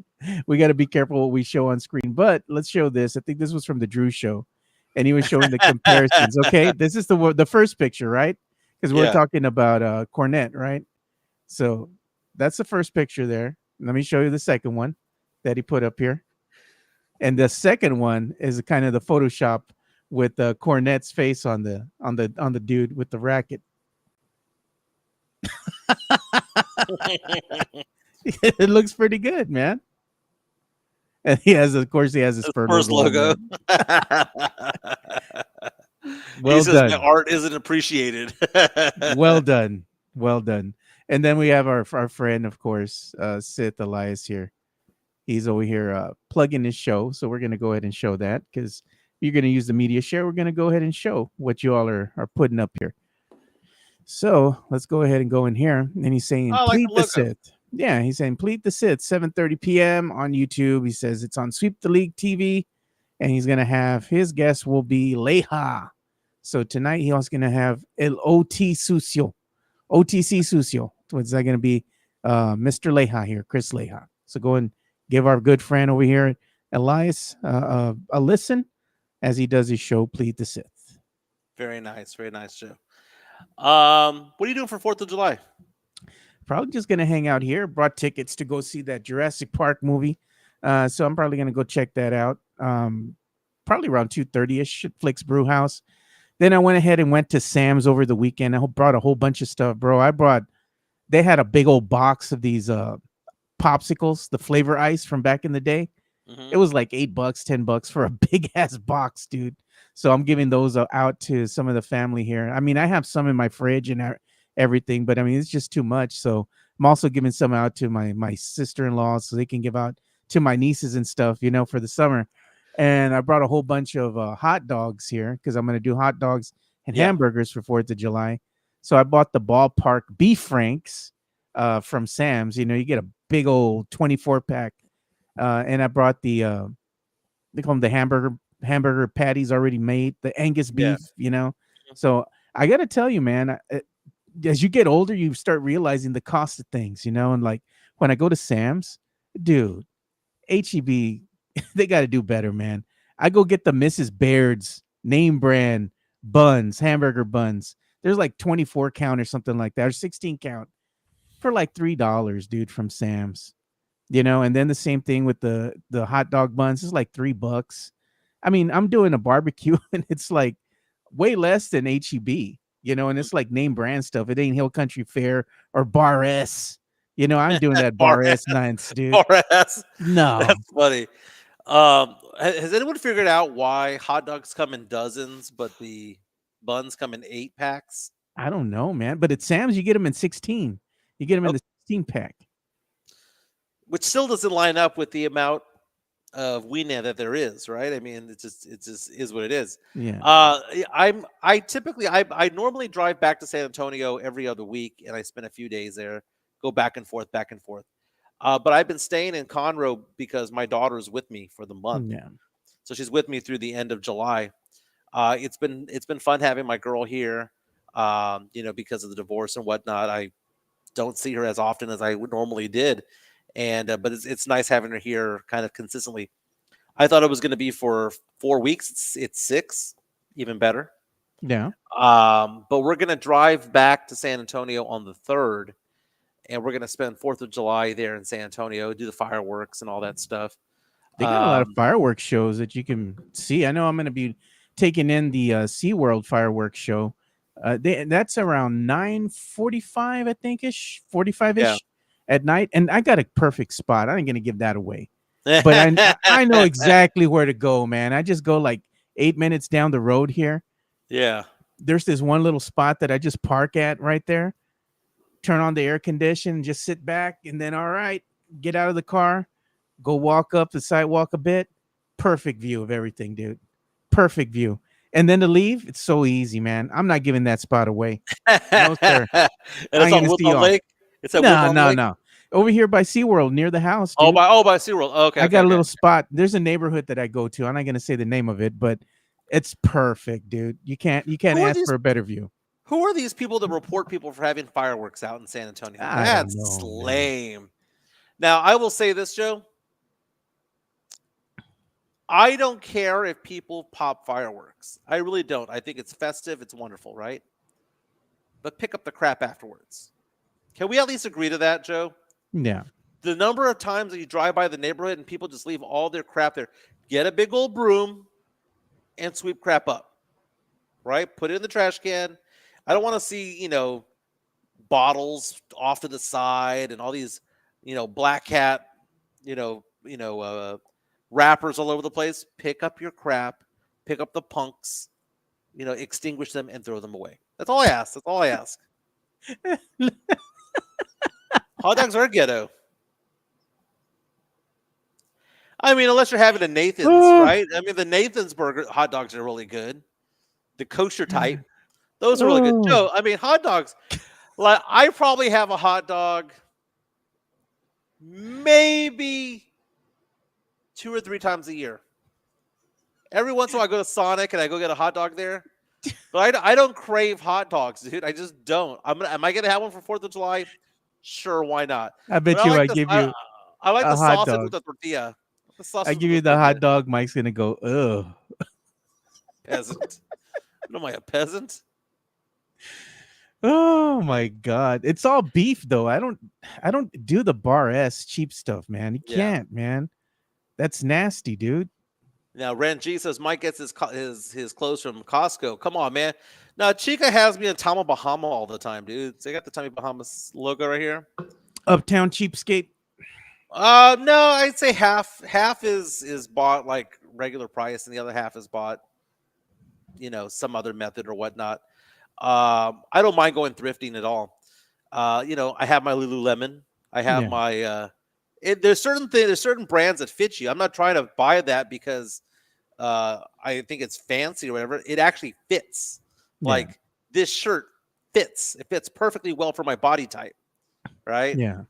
[SPEAKER 2] we got to be careful what we show on screen. But let's show this. I think this was from the Drew show, and he was showing the comparisons. Okay, this is the first picture, right? Because we're talking about Kornet, right? So that's the first picture there. Let me show you the second one that he put up here. And the second one is kind of the Photoshop with Kornet's face on the dude with the racket. It looks pretty good, man. And he has his
[SPEAKER 1] Spurs logo.
[SPEAKER 2] Well
[SPEAKER 1] he says
[SPEAKER 2] done.
[SPEAKER 1] my art isn't appreciated.
[SPEAKER 2] Well done. Well done. And then we have our friend, of course, Sith Elias here. He's over here plugging his show. So we're going to go ahead and show that because you're going to use the media share. We're going to go ahead and show what you all are putting up here. So let's go ahead and go in here. And he's saying, plead the Sith. Yeah, he's saying, plead the Sith, 7:30 p.m. on YouTube. He says it's on Sweep the League TV. And he's going to have his guest will be Leha. So tonight he also going to have El OTC Sucio. What's that going to be? Mr. Leha here, Chris Leha. So go and give our good friend over here, Elias, a listen as he does his show, Plead the Sith.
[SPEAKER 1] Very nice show. What are you doing for 4th of July?
[SPEAKER 2] Probably just going to hang out here. Brought tickets to go see that Jurassic Park movie. So I'm probably going to go check that out. Probably around 2:30ish at Flicks Brew House. Then I went ahead and went to Sam's over the weekend. I brought a whole bunch of stuff, bro. They had a big old box of these popsicles, the flavor ice from back in the day. Mm-hmm. It was like $8, $10 for a big ass box, dude. So I'm giving those out to some of the family here. I mean, I have some in my fridge and everything, but I mean, it's just too much. So I'm also giving some out to my sister-in-law so they can give out to my nieces and stuff, for the summer. And I brought a whole bunch of hot dogs here because I'm going to do hot dogs and hamburgers for 4th of July. So I bought the ballpark beef franks from Sam's. You get a big old 24-pack. And I brought they call them the hamburger patties already made, the Angus beef, So I got to tell you, man, as you get older, you start realizing the cost of things, and like when I go to Sam's, dude, HEB, they got to do better, man. I go get the Mrs. Baird's name brand buns, hamburger buns. There's like 24 count or something like that, or 16 count for like $3, dude, from Sam's. And then the same thing with the hot dog buns is like $3. I mean, I'm doing a barbecue and it's like way less than HEB, and it's like name brand stuff. It ain't Hill Country Fair or Bar S. I'm doing that
[SPEAKER 1] Bar
[SPEAKER 2] Bar S
[SPEAKER 1] S.
[SPEAKER 2] nonsense, dude.
[SPEAKER 1] Bar S.
[SPEAKER 2] No,
[SPEAKER 1] That's funny. Has anyone figured out why hot dogs come in dozens, but the buns come in 8 packs?
[SPEAKER 2] I don't know, man. But at Sam's, you get them in 16. You get them in
[SPEAKER 1] Oh,
[SPEAKER 2] the 16 pack.
[SPEAKER 1] which still doesn't line up with the amount of Wiener that there is, right? I mean, it just is what it is.
[SPEAKER 2] Yeah.
[SPEAKER 1] I normally drive back to San Antonio every other week, and I spend a few days there, go back and forth, back and forth. But I've been staying in Conroe because my daughter's with me for the month,
[SPEAKER 2] Yeah.
[SPEAKER 1] so she's with me through the end of July. It's been fun having my girl here, because of the divorce and whatnot. I don't see her as often as I would normally did, and but it's nice having her here kind of consistently. I thought it was going to be for 4 weeks. It's 6, even better.
[SPEAKER 2] Yeah.
[SPEAKER 1] But we're going to drive back to San Antonio on the 3rd, and we're going to spend 4th of July there in San Antonio, do the fireworks and all that stuff.
[SPEAKER 2] They got a lot of fireworks shows that you can see. I know I'm going to be taking in the SeaWorld fireworks show. That's around 9:45, I think, 45-ish at night. And I got a perfect spot. I ain't going to give that away. But I know exactly where to go, man. I just go like 8 minutes down the road here.
[SPEAKER 1] Yeah.
[SPEAKER 2] There's this one little spot that I just park at right there. Turn on the air condition, just sit back, and then, all right, get out of the car, go walk up the sidewalk a bit. Perfect view of everything, dude. Perfect view. And then to leave, it's so easy, man. I'm not giving that spot away. No, sir.
[SPEAKER 1] And it's on Woodlawn Lake? It's at Woodlawn Lake?
[SPEAKER 2] No. Over here by SeaWorld near the house,
[SPEAKER 1] dude.
[SPEAKER 2] By
[SPEAKER 1] SeaWorld. Okay.
[SPEAKER 2] I got a little spot. There's a neighborhood that I go to. I'm not going to say the name of it, but it's perfect, dude. You can't ask for a better view.
[SPEAKER 1] Who are these people that report people for having fireworks out in San Antonio? That's lame. Man. Now, I will say this, Joe. I don't care if people pop fireworks. I really don't. I think it's festive. It's wonderful, right? But pick up the crap afterwards. Can we at least agree to that, Joe?
[SPEAKER 2] Yeah.
[SPEAKER 1] The number of times that you drive by the neighborhood and people just leave all their crap there. Get a big old broom and sweep crap up, right? Put it in the trash can. I don't want to see, bottles off to the side and all these, black cat, wrappers all over the place. Pick up your crap, pick up the punks, extinguish them and throw them away. That's all I ask. Hot dogs are ghetto. I mean, unless you're having a Nathan's, right? I mean, the Nathan's burger hot dogs are really good. The kosher type. Those are really good. Joe, I mean, hot dogs. Like, I probably have a hot dog maybe 2 or 3 times a year. Every once in a while, I go to Sonic and I go get a hot dog there. But I don't crave hot dogs, dude. I just don't. Am I going to have one for 4th of July? Sure, why not?
[SPEAKER 2] I bet I give you
[SPEAKER 1] I like the sausage
[SPEAKER 2] dog.
[SPEAKER 1] with the tortilla.
[SPEAKER 2] I give you the hot dog. Mike's going to go, ugh.
[SPEAKER 1] Peasant. Am I a peasant?
[SPEAKER 2] Oh my God. It's all beef though. I don't do the Bar S cheap stuff, man. You can't, man. That's nasty, dude.
[SPEAKER 1] Now, Ren G says Mike gets his clothes from Costco. Come on, man. Now, Chica has me in Tommy Bahama all the time, dude. So I got the Tommy Bahamas logo right here.
[SPEAKER 2] Uptown cheapskate.
[SPEAKER 1] No, I'd say half is bought like regular price, and the other half is bought, some other method or whatnot. I don't mind going thrifting at all. I have my Lululemon. I have my. There's certain brands that fit you. I'm not trying to buy that because I think it's fancy or whatever. It actually fits. Like this shirt fits. It fits perfectly well for my body type, right?
[SPEAKER 2] Yeah.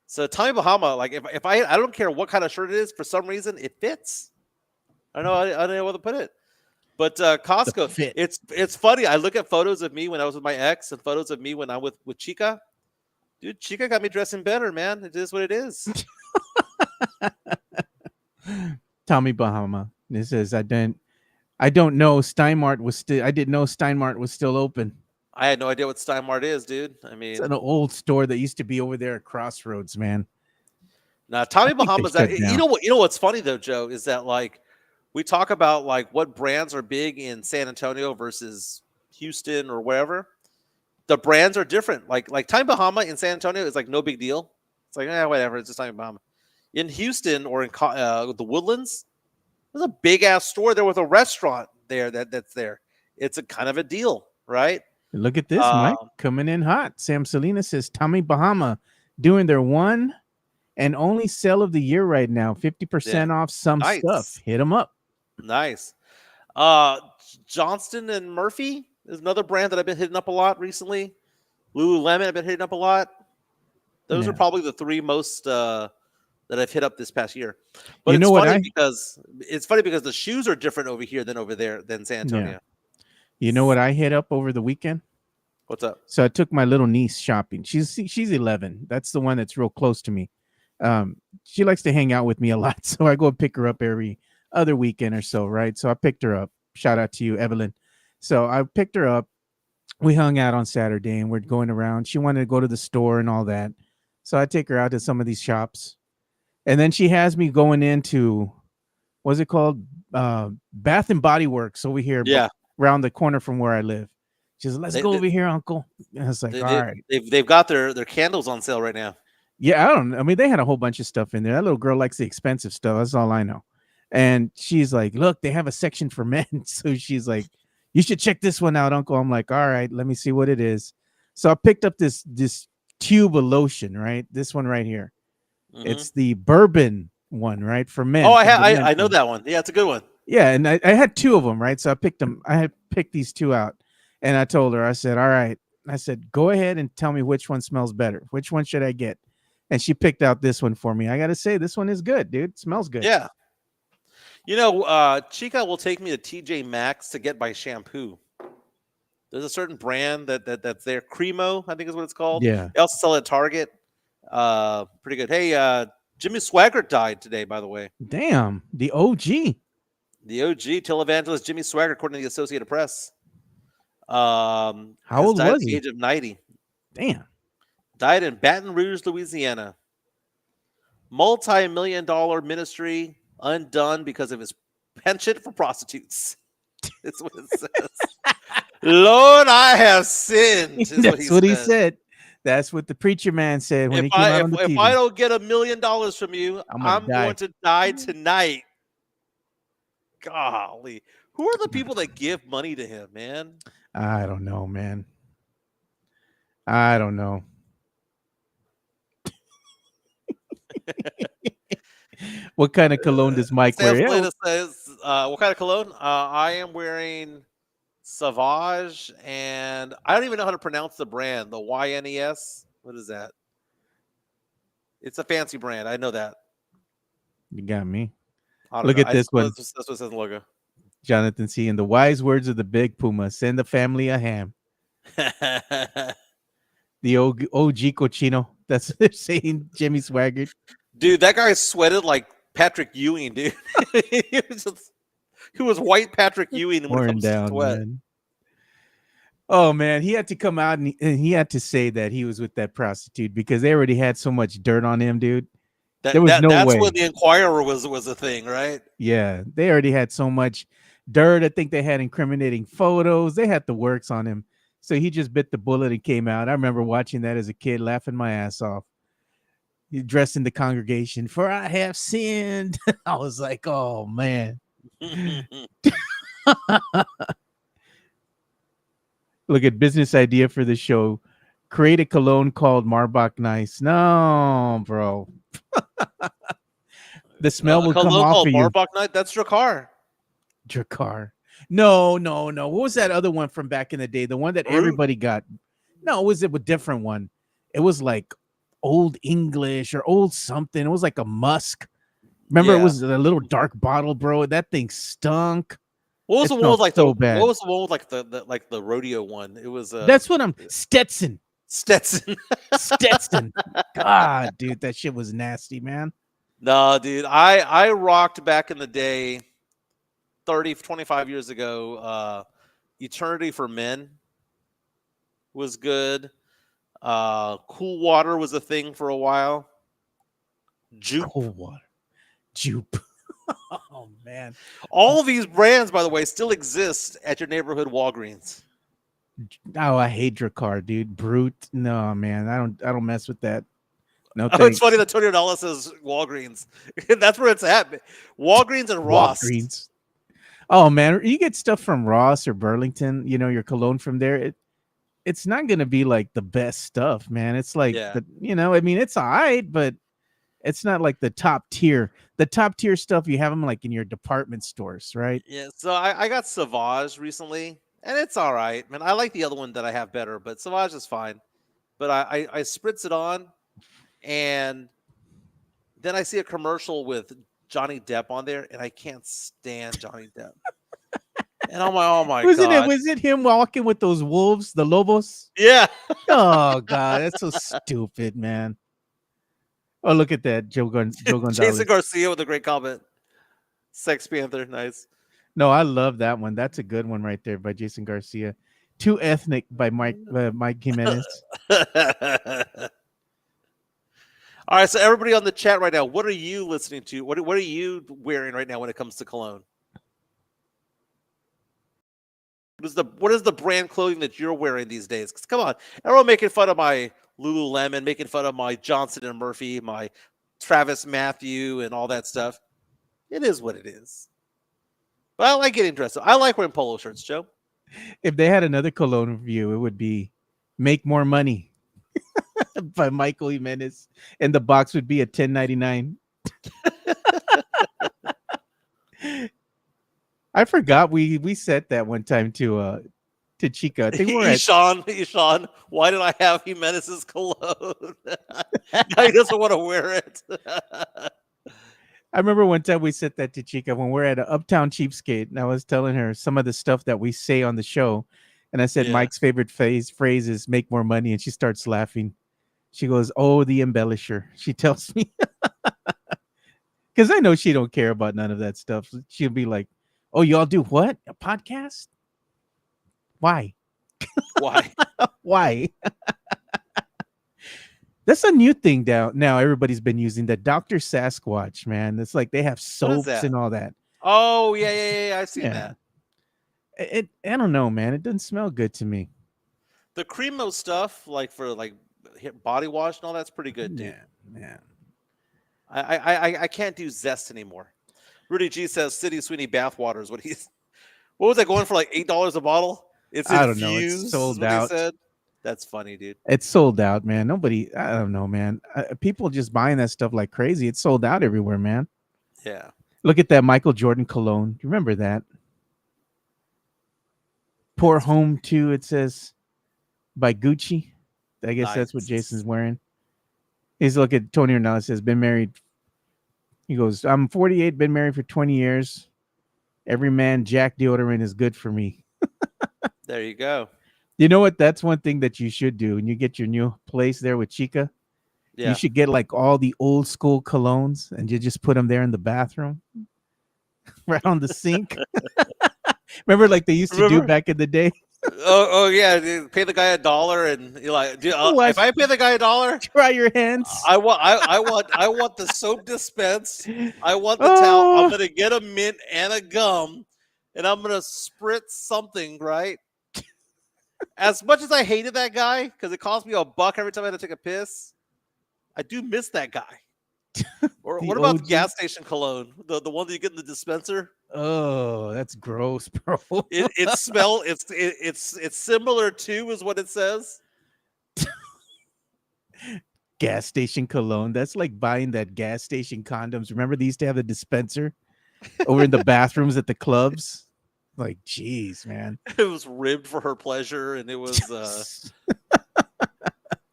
[SPEAKER 1] So Tommy Bahama, like if I don't care what kind of shirt it is, for some reason it fits. I don't know where to put it. But Costco, it's funny. I look at photos of me when I was with my ex and photos of me when I'm with Chica. Dude, Chica got me dressing better, man. It is what it is.
[SPEAKER 2] Tommy Bahama. This says I don't know Steinmart was still. I didn't know Steinmart was still open.
[SPEAKER 1] I had no idea what Steinmart is, dude. I mean,
[SPEAKER 2] it's an old store that used to be over there at Crossroads, man.
[SPEAKER 1] Now Tommy Bahama's that. You know what's funny though, Joe, is that like we talk about like what brands are big in San Antonio versus Houston or wherever. The brands are different. Like Time Bahama in San Antonio is like no big deal. It's like whatever. It's just Time Bahama. In Houston or in the Woodlands, there's a big ass store there with a restaurant there that's there. It's a kind of a deal, right?
[SPEAKER 2] Look at this, Mike, coming in hot. Sam Salinas says Tommy Bahama doing their one and only sale of the year right now. 50% off some stuff. Hit them up.
[SPEAKER 1] Nice. Johnston and Murphy is another brand that I've been hitting up a lot recently. Lululemon I've been hitting up a lot. Those are probably the three most that I've hit up this past year. But it's funny because the shoes are different over here than over there than San Antonio.
[SPEAKER 2] Yeah. You know what I hit up over the weekend?
[SPEAKER 1] What's up?
[SPEAKER 2] So I took my little niece shopping. She's 11. That's the one that's real close to me. She likes to hang out with me a lot, so I go and pick her up every other weekend or so, right? So I picked her up. Shout out to you, Evelyn. So I picked her up. We hung out on Saturday and we're going around. She wanted to go to the store and all that. So I take her out to some of these shops. And then she has me going into, what's it called? Bath and Body Works over here.
[SPEAKER 1] Yeah.
[SPEAKER 2] Around the corner from where I live. She says, let's go over here, Uncle. And I was like, all right.
[SPEAKER 1] They've got their candles on sale right now.
[SPEAKER 2] Yeah, I don't know. I mean, they had a whole bunch of stuff in there. That little girl likes the expensive stuff. That's all I know. And she's like, look, they have a section for men. So she's like, you should check this one out, Uncle. I'm like, all right, let me see what it is. So I picked up this tube of lotion, right? This one right here. Mm-hmm. It's the bourbon one, right? For men.
[SPEAKER 1] Oh, I know that one. Yeah, it's a good one.
[SPEAKER 2] Yeah, and I had two of them, right? So I picked them. I had picked these two out. And I told her, I said, all right. I said, go ahead and tell me which one smells better. Which one should I get? And she picked out this one for me. I got to say, this one is good, dude. It smells good.
[SPEAKER 1] Yeah. You know, Chica will take me to TJ Maxx to get my shampoo. There's a certain brand that's there. Cremo, I think is what it's called.
[SPEAKER 2] Yeah.
[SPEAKER 1] They also sell it at Target. Pretty good. Hey, Jimmy Swaggart died today, by the way.
[SPEAKER 2] Damn. The OG.
[SPEAKER 1] The OG, televangelist Jimmy Swaggart, according to the Associated Press.
[SPEAKER 2] How old was he?
[SPEAKER 1] At the age of 90.
[SPEAKER 2] Damn.
[SPEAKER 1] Died in Baton Rouge, Louisiana. Multi-million-dollar ministry undone because of his penchant for prostitutes. That's what it says. Lord, I have sinned.
[SPEAKER 2] That's what he said. That's what the preacher man said when he came out on the TV.
[SPEAKER 1] If I don't get $1 million from you, I'm going to die tonight. Golly. Who are the people that give money to him, man?
[SPEAKER 2] I don't know, man. I don't know. What kind of cologne does Mike wear?
[SPEAKER 1] Says, what kind of cologne? I am wearing Sauvage, and I don't even know how to pronounce the brand. The YNES. What is that? It's a fancy brand. I know that.
[SPEAKER 2] You got me.
[SPEAKER 1] Look
[SPEAKER 2] at this one.
[SPEAKER 1] That's what it says in the logo.
[SPEAKER 2] Jonathan C. In the wise words of the Big Puma, send the family a ham. The OG Cochino. That's what they're saying, Jimmy Swaggart.
[SPEAKER 1] Dude, that guy sweated like Patrick Ewing, dude. He was white Patrick Ewing when it comes to sweat.
[SPEAKER 2] Man. Oh, man. He had to come out and he had to say that he was with that prostitute because they already had so much dirt on him, dude. There was no way.
[SPEAKER 1] That's when the Inquirer was a thing, right?
[SPEAKER 2] Yeah, they already had so much dirt. I think they had incriminating photos. They had the works on him. So he just bit the bullet and came out. I remember watching that as a kid, laughing my ass off. He dressed in the congregation, for I have sinned. I was like, oh, man. Look at business idea for the show. Create a cologne called Marbach Nice. No, bro. The smell will come off of you.
[SPEAKER 1] Marbach Nice? That's Drakkar.
[SPEAKER 2] Drakkar. No. What was that other one from back in the day? The one that everybody got. No, it was a different one. It was like Old English or Old something. It was like a musk. Remember, It was a little dark bottle, bro. That thing stunk.
[SPEAKER 1] What was the one with like
[SPEAKER 2] bad.
[SPEAKER 1] What was the one with like the rodeo one? It was
[SPEAKER 2] that's what I'm Stetson.
[SPEAKER 1] Stetson.
[SPEAKER 2] God, dude, that shit was nasty, man.
[SPEAKER 1] No, dude. I rocked back in the day 25 years ago. Eternity for Men was good. Cool Water was a thing for a while. Jupe.
[SPEAKER 2] Cool Water. Jupe. Oh man.
[SPEAKER 1] All of these brands, by the way, still exist at your neighborhood Walgreens.
[SPEAKER 2] Oh, I hate Dracar, dude. Brute. No, man. I don't mess with that. No
[SPEAKER 1] Oh, it's
[SPEAKER 2] thanks.
[SPEAKER 1] funny that Tony Ronaldo says Walgreens. That's where it's at. Walgreens and Ross.
[SPEAKER 2] Walgreens. Oh man, you get stuff from Ross or Burlington, your cologne from there. It's not gonna be like the best stuff, man. It's like
[SPEAKER 1] Yeah.
[SPEAKER 2] I mean, it's all right, but it's not like the top tier. The top tier stuff you have them like in your department stores, right?
[SPEAKER 1] Yeah. So I got Sauvage recently, and it's all right, man. I like the other one that I have better, but Sauvage is fine. But I spritz it on, and then I see a commercial with Johnny Depp on there, and I can't stand Johnny Depp. And I'm like, oh my god,
[SPEAKER 2] Was it him walking with those wolves, the lobos?
[SPEAKER 1] yeah.
[SPEAKER 2] Oh god, that's so stupid, man. Oh, look at that, Joe Gonzalez.
[SPEAKER 1] Jason Garcia with a great comment. Sex Panther, nice.
[SPEAKER 2] No, I love that one. That's a good one right there by Jason Garcia. Too Ethnic by Mike Jimenez.
[SPEAKER 1] All right, so everybody on the chat right now, what are you listening to? What are you wearing right now when it comes to cologne? What is the brand clothing that you're wearing these days? 'Cause come on, everyone making fun of my Lululemon, making fun of my Johnson and Murphy, my Travis Matthew, and all that stuff. It is what it is. But I like getting dressed up. I like wearing polo shirts, Joe.
[SPEAKER 2] If they had another cologne review, it would be Make More Money by Michael Jimenez. And the box would be a $10.99. I forgot we said that one time to Chica. I think we're at
[SPEAKER 1] Sean, why did I have Jimenez's cologne? Now he doesn't want to wear it.
[SPEAKER 2] I remember one time we said that to Chica when we're at an Uptown Cheapskate, and I was telling her some of the stuff that we say on the show. And I said,
[SPEAKER 1] Yeah.
[SPEAKER 2] Mike's favorite phrase is make more money. And she starts laughing. She goes, oh, the embellisher. She tells me. Because I know she don't care about none of that stuff. She'll be like, oh, y'all do what? A podcast? Why?
[SPEAKER 1] Why?
[SPEAKER 2] Why? That's a new thing now. Everybody's been using that Dr. Sasquatch, man. It's like they have soaps
[SPEAKER 1] that?
[SPEAKER 2] and all that.
[SPEAKER 1] Oh, yeah. I've seen
[SPEAKER 2] Yeah.
[SPEAKER 1] that.
[SPEAKER 2] I don't know, man. It doesn't smell good to me.
[SPEAKER 1] The Cremo stuff, like for like body wash and all that's pretty good, dude.
[SPEAKER 2] Yeah.
[SPEAKER 1] I can't do Zest anymore. Rudy G says City Sweeney bathwater is what he's. What was that going for? Like $8 a bottle? It's
[SPEAKER 2] I don't know. It's
[SPEAKER 1] infused,
[SPEAKER 2] sold
[SPEAKER 1] is what he
[SPEAKER 2] out.
[SPEAKER 1] said. That's funny, dude.
[SPEAKER 2] It's sold out, man. Nobody, I don't know, man. People just buying that stuff like crazy. It's sold out everywhere, man.
[SPEAKER 1] Yeah.
[SPEAKER 2] Look at that Michael Jordan cologne. Do you remember that? Pour Home 2, it says, by Gucci. I guess that's what
[SPEAKER 1] Nice.
[SPEAKER 2] Jason's wearing. He's look at Tony Ronaldo says, been married. He goes, I'm 48, been married for 20 years. Every man Jack deodorant is good for me.
[SPEAKER 1] There you go.
[SPEAKER 2] You know what? That's one thing that you should do when you get your new place there with Chica.
[SPEAKER 1] Yeah.
[SPEAKER 2] You should get like all the old school colognes and you just put them there in the bathroom, right on the sink. Remember, like they used to do back in the day.
[SPEAKER 1] Oh yeah. Dude, pay the guy $1, and you're like, dude, if I pay the guy $1,
[SPEAKER 2] Try your hands.
[SPEAKER 1] I want the soap dispense. I want the towel. I'm gonna get a mint and a gum, and I'm gonna spritz something, right? As much as I hated that guy because it cost me $1 every time I had to take a piss, I do miss that guy. Or what about
[SPEAKER 2] OG?
[SPEAKER 1] gas station cologne? The one that you get in the dispenser?
[SPEAKER 2] Oh, that's gross, bro.
[SPEAKER 1] It's similar to is what it says.
[SPEAKER 2] Gas station cologne. That's like buying that gas station condoms. Remember they used to have the dispenser over in the bathrooms at the clubs? Like, geez, man.
[SPEAKER 1] It was ribbed for her pleasure, and it was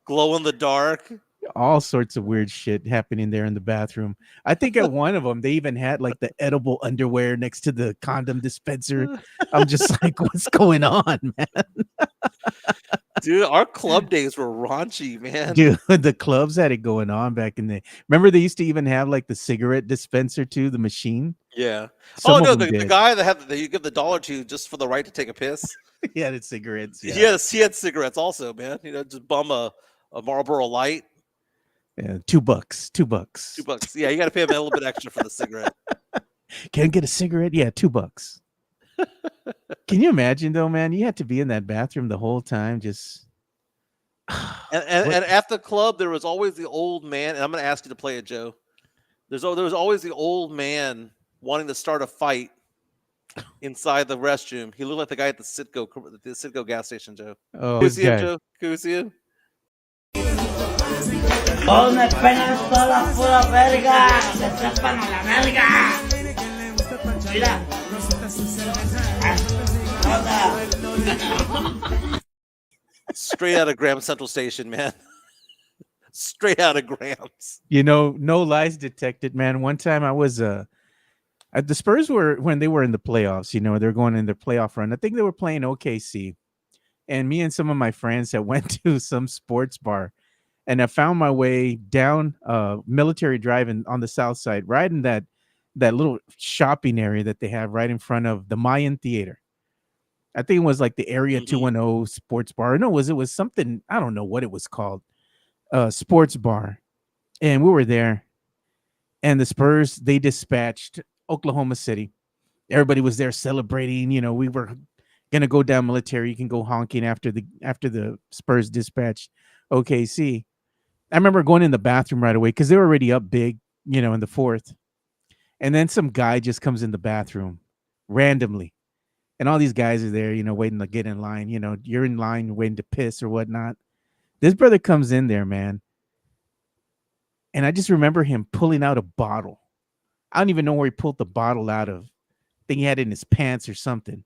[SPEAKER 1] glow in the dark.
[SPEAKER 2] All sorts of weird shit happening there in the bathroom. I think at one of them they even had like the edible underwear next to the condom dispenser. I'm just like, what's going on, man?
[SPEAKER 1] Dude, our club days were raunchy, man.
[SPEAKER 2] Dude, the clubs had it going on back in the. Remember they used to even have like the cigarette dispenser too, the machine.
[SPEAKER 1] Yeah.
[SPEAKER 2] Some
[SPEAKER 1] Oh
[SPEAKER 2] of
[SPEAKER 1] no,
[SPEAKER 2] them
[SPEAKER 1] the
[SPEAKER 2] did.
[SPEAKER 1] guy that you give the $1 to just for the right to take a piss.
[SPEAKER 2] He had cigarettes. Yeah.
[SPEAKER 1] Yes, he had cigarettes also, man. Just bum a Marlboro Light.
[SPEAKER 2] Yeah, $2. $2.
[SPEAKER 1] $2. Yeah, you got to pay him a little bit extra for the cigarette.
[SPEAKER 2] Can I get a cigarette? Yeah, $2. Can you imagine though, man? You had to be in that bathroom the whole time, just what?
[SPEAKER 1] And at the club, there was always the old man. And I'm going to ask you to play it, Joe. There was always the old man wanting to start a fight inside the restroom. He looked like the guy at the Citgo gas station, Joe.
[SPEAKER 2] Oh,
[SPEAKER 1] Can you
[SPEAKER 2] this
[SPEAKER 1] see him,
[SPEAKER 2] guy.
[SPEAKER 1] Joe? Can you see him?
[SPEAKER 6] Todos me pegan toda la pura verga. Me trepan a la verga. Mira.
[SPEAKER 1] Straight out of Graham Central Station, man. Straight out of Grams.
[SPEAKER 2] No lies detected, man. One time I was at the Spurs were when they were in the playoffs, they're going in their playoff run. I think they were playing OKC. And me and some of my friends that went to some sports bar, and I found my way down Military Drive on the south side, right in that little shopping area that they have right in front of the Mayan Theater. I think it was like the Area 210 sports bar. No, it was something, I don't know what it was called. Sports bar. And we were there. And the Spurs, they dispatched Oklahoma City. Everybody was there celebrating. We were gonna go down Military. You can go honking after the Spurs dispatched OKC. I remember going in the bathroom right away because they were already up big, in the fourth. And then some guy just comes in the bathroom randomly. And all these guys are there, waiting to get in line. You're in line waiting to piss or whatnot. This brother comes in there, man. And I just remember him pulling out a bottle. I don't even know where he pulled the bottle out of. I think he had it in his pants or something.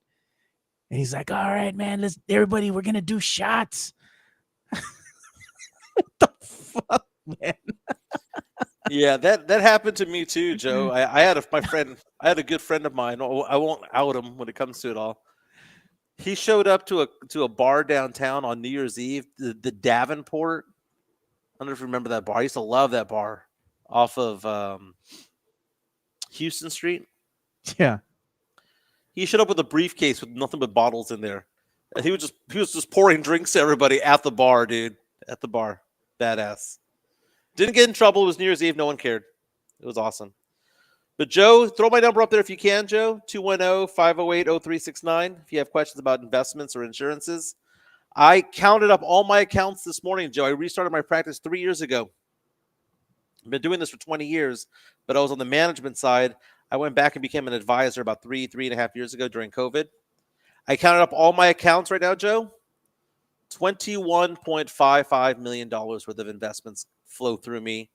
[SPEAKER 2] And he's like, all right, man, everybody, we're going to do shots. What the fuck, man?
[SPEAKER 1] Yeah, that happened to me too, Joe. I had a good friend of mine. I won't out him when it comes to it all. He showed up to a bar downtown on New Year's Eve, the Davenport. I don't know if you remember that bar. I used to love that bar off of Houston Street.
[SPEAKER 2] Yeah.
[SPEAKER 1] He showed up with a briefcase with nothing but bottles in there. And he was just pouring drinks to everybody at the bar, dude. At the bar. Badass. Didn't get in trouble. It was New Year's Eve. No one cared. It was awesome. But Joe, throw my number up there if you can, Joe. 210-508-0369. If you have questions about investments or insurances. I counted up all my accounts this morning, Joe. I restarted my practice 3 years ago. I've been doing this for 20 years, but I was on the management side. I went back and became an advisor about 3.5 years ago during COVID. I counted up all my accounts right now, Joe. $21.55 million worth of investments flow through me.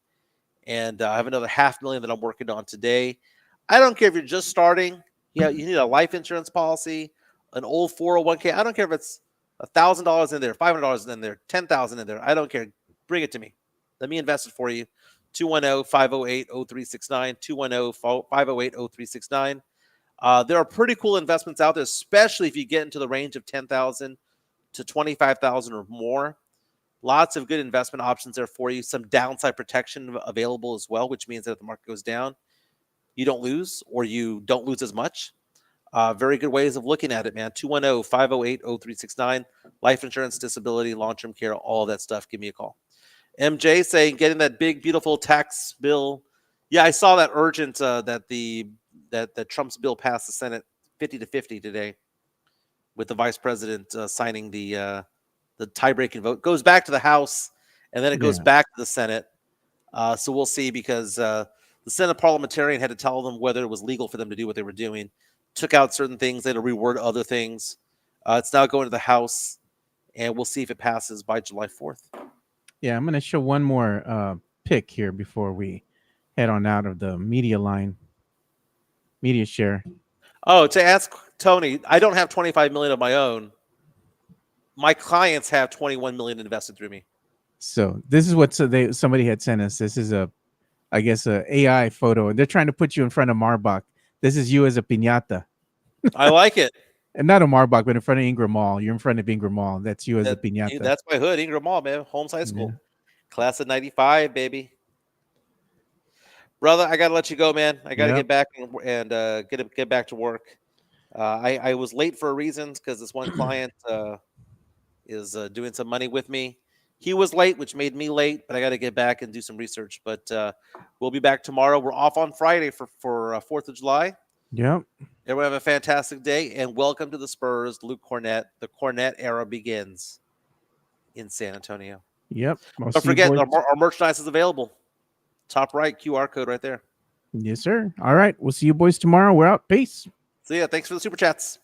[SPEAKER 1] And I have another $500,000 that I'm working on today. I don't care if you're just starting. You need a life insurance policy, an old 401k. I don't care if it's $1,000 in there, $500 in there, $10,000 in there. I don't care. Bring it to me. Let me invest it for you. 210-508-0369. 210-508-0369. There are pretty cool investments out there, especially if you get into the range of $10,000 to $25,000 or more. Lots of good investment options there for you. Some downside protection available as well, which means that if the market goes down, you don't lose, or you don't lose as much. Very good ways of looking at it, man. 210-508-0369. Life insurance, disability, long-term care, all of that stuff. Give me a call. MJ saying getting that big, beautiful tax bill. Yeah, I saw that urgent that Trump's bill passed the Senate 50-50 today, with the vice president signing the tie-breaking vote. Goes back to the House, and then it goes back to the Senate. So we'll see, because the Senate parliamentarian had to tell them whether it was legal for them to do what they were doing. Took out certain things. They had to reword other things. It's now going to the House, and we'll see if it passes by July 4th.
[SPEAKER 2] Yeah, I'm going to show one more pick here before we head on out of the media share.
[SPEAKER 1] Oh, to ask Tony, I don't have $25 million of my own. My clients have $21 million invested through me.
[SPEAKER 2] So this is what somebody had sent us. This is a AI photo, and they're trying to put you in front of Marbach. This is you as a piñata.
[SPEAKER 1] I like it.
[SPEAKER 2] And not a Marbach, but in front of Ingram Mall. You're in front of Ingram Mall. That's you as a piñata.
[SPEAKER 1] That's my hood, Ingram Mall, man. Holmes High School. Yeah. Class of 95, baby. Brother, I got to let you go, man. I got to get back and get back to work. I was late for reasons because this one client is doing some money with me, He was late, which made me late, but I got to get back and do some research. But we'll be back tomorrow. We're off on Friday for 4th of July.
[SPEAKER 2] Yep.
[SPEAKER 1] Everyone have a fantastic day, and welcome to the Spurs, Luke Kornet. The Kornet era begins in San Antonio.
[SPEAKER 2] Yep.
[SPEAKER 1] Don't forget, our merchandise is available. Top right, QR code right there.
[SPEAKER 2] Yes, sir. All right. We'll see you boys tomorrow. We're out. Peace.
[SPEAKER 1] See ya. Thanks for the super chats.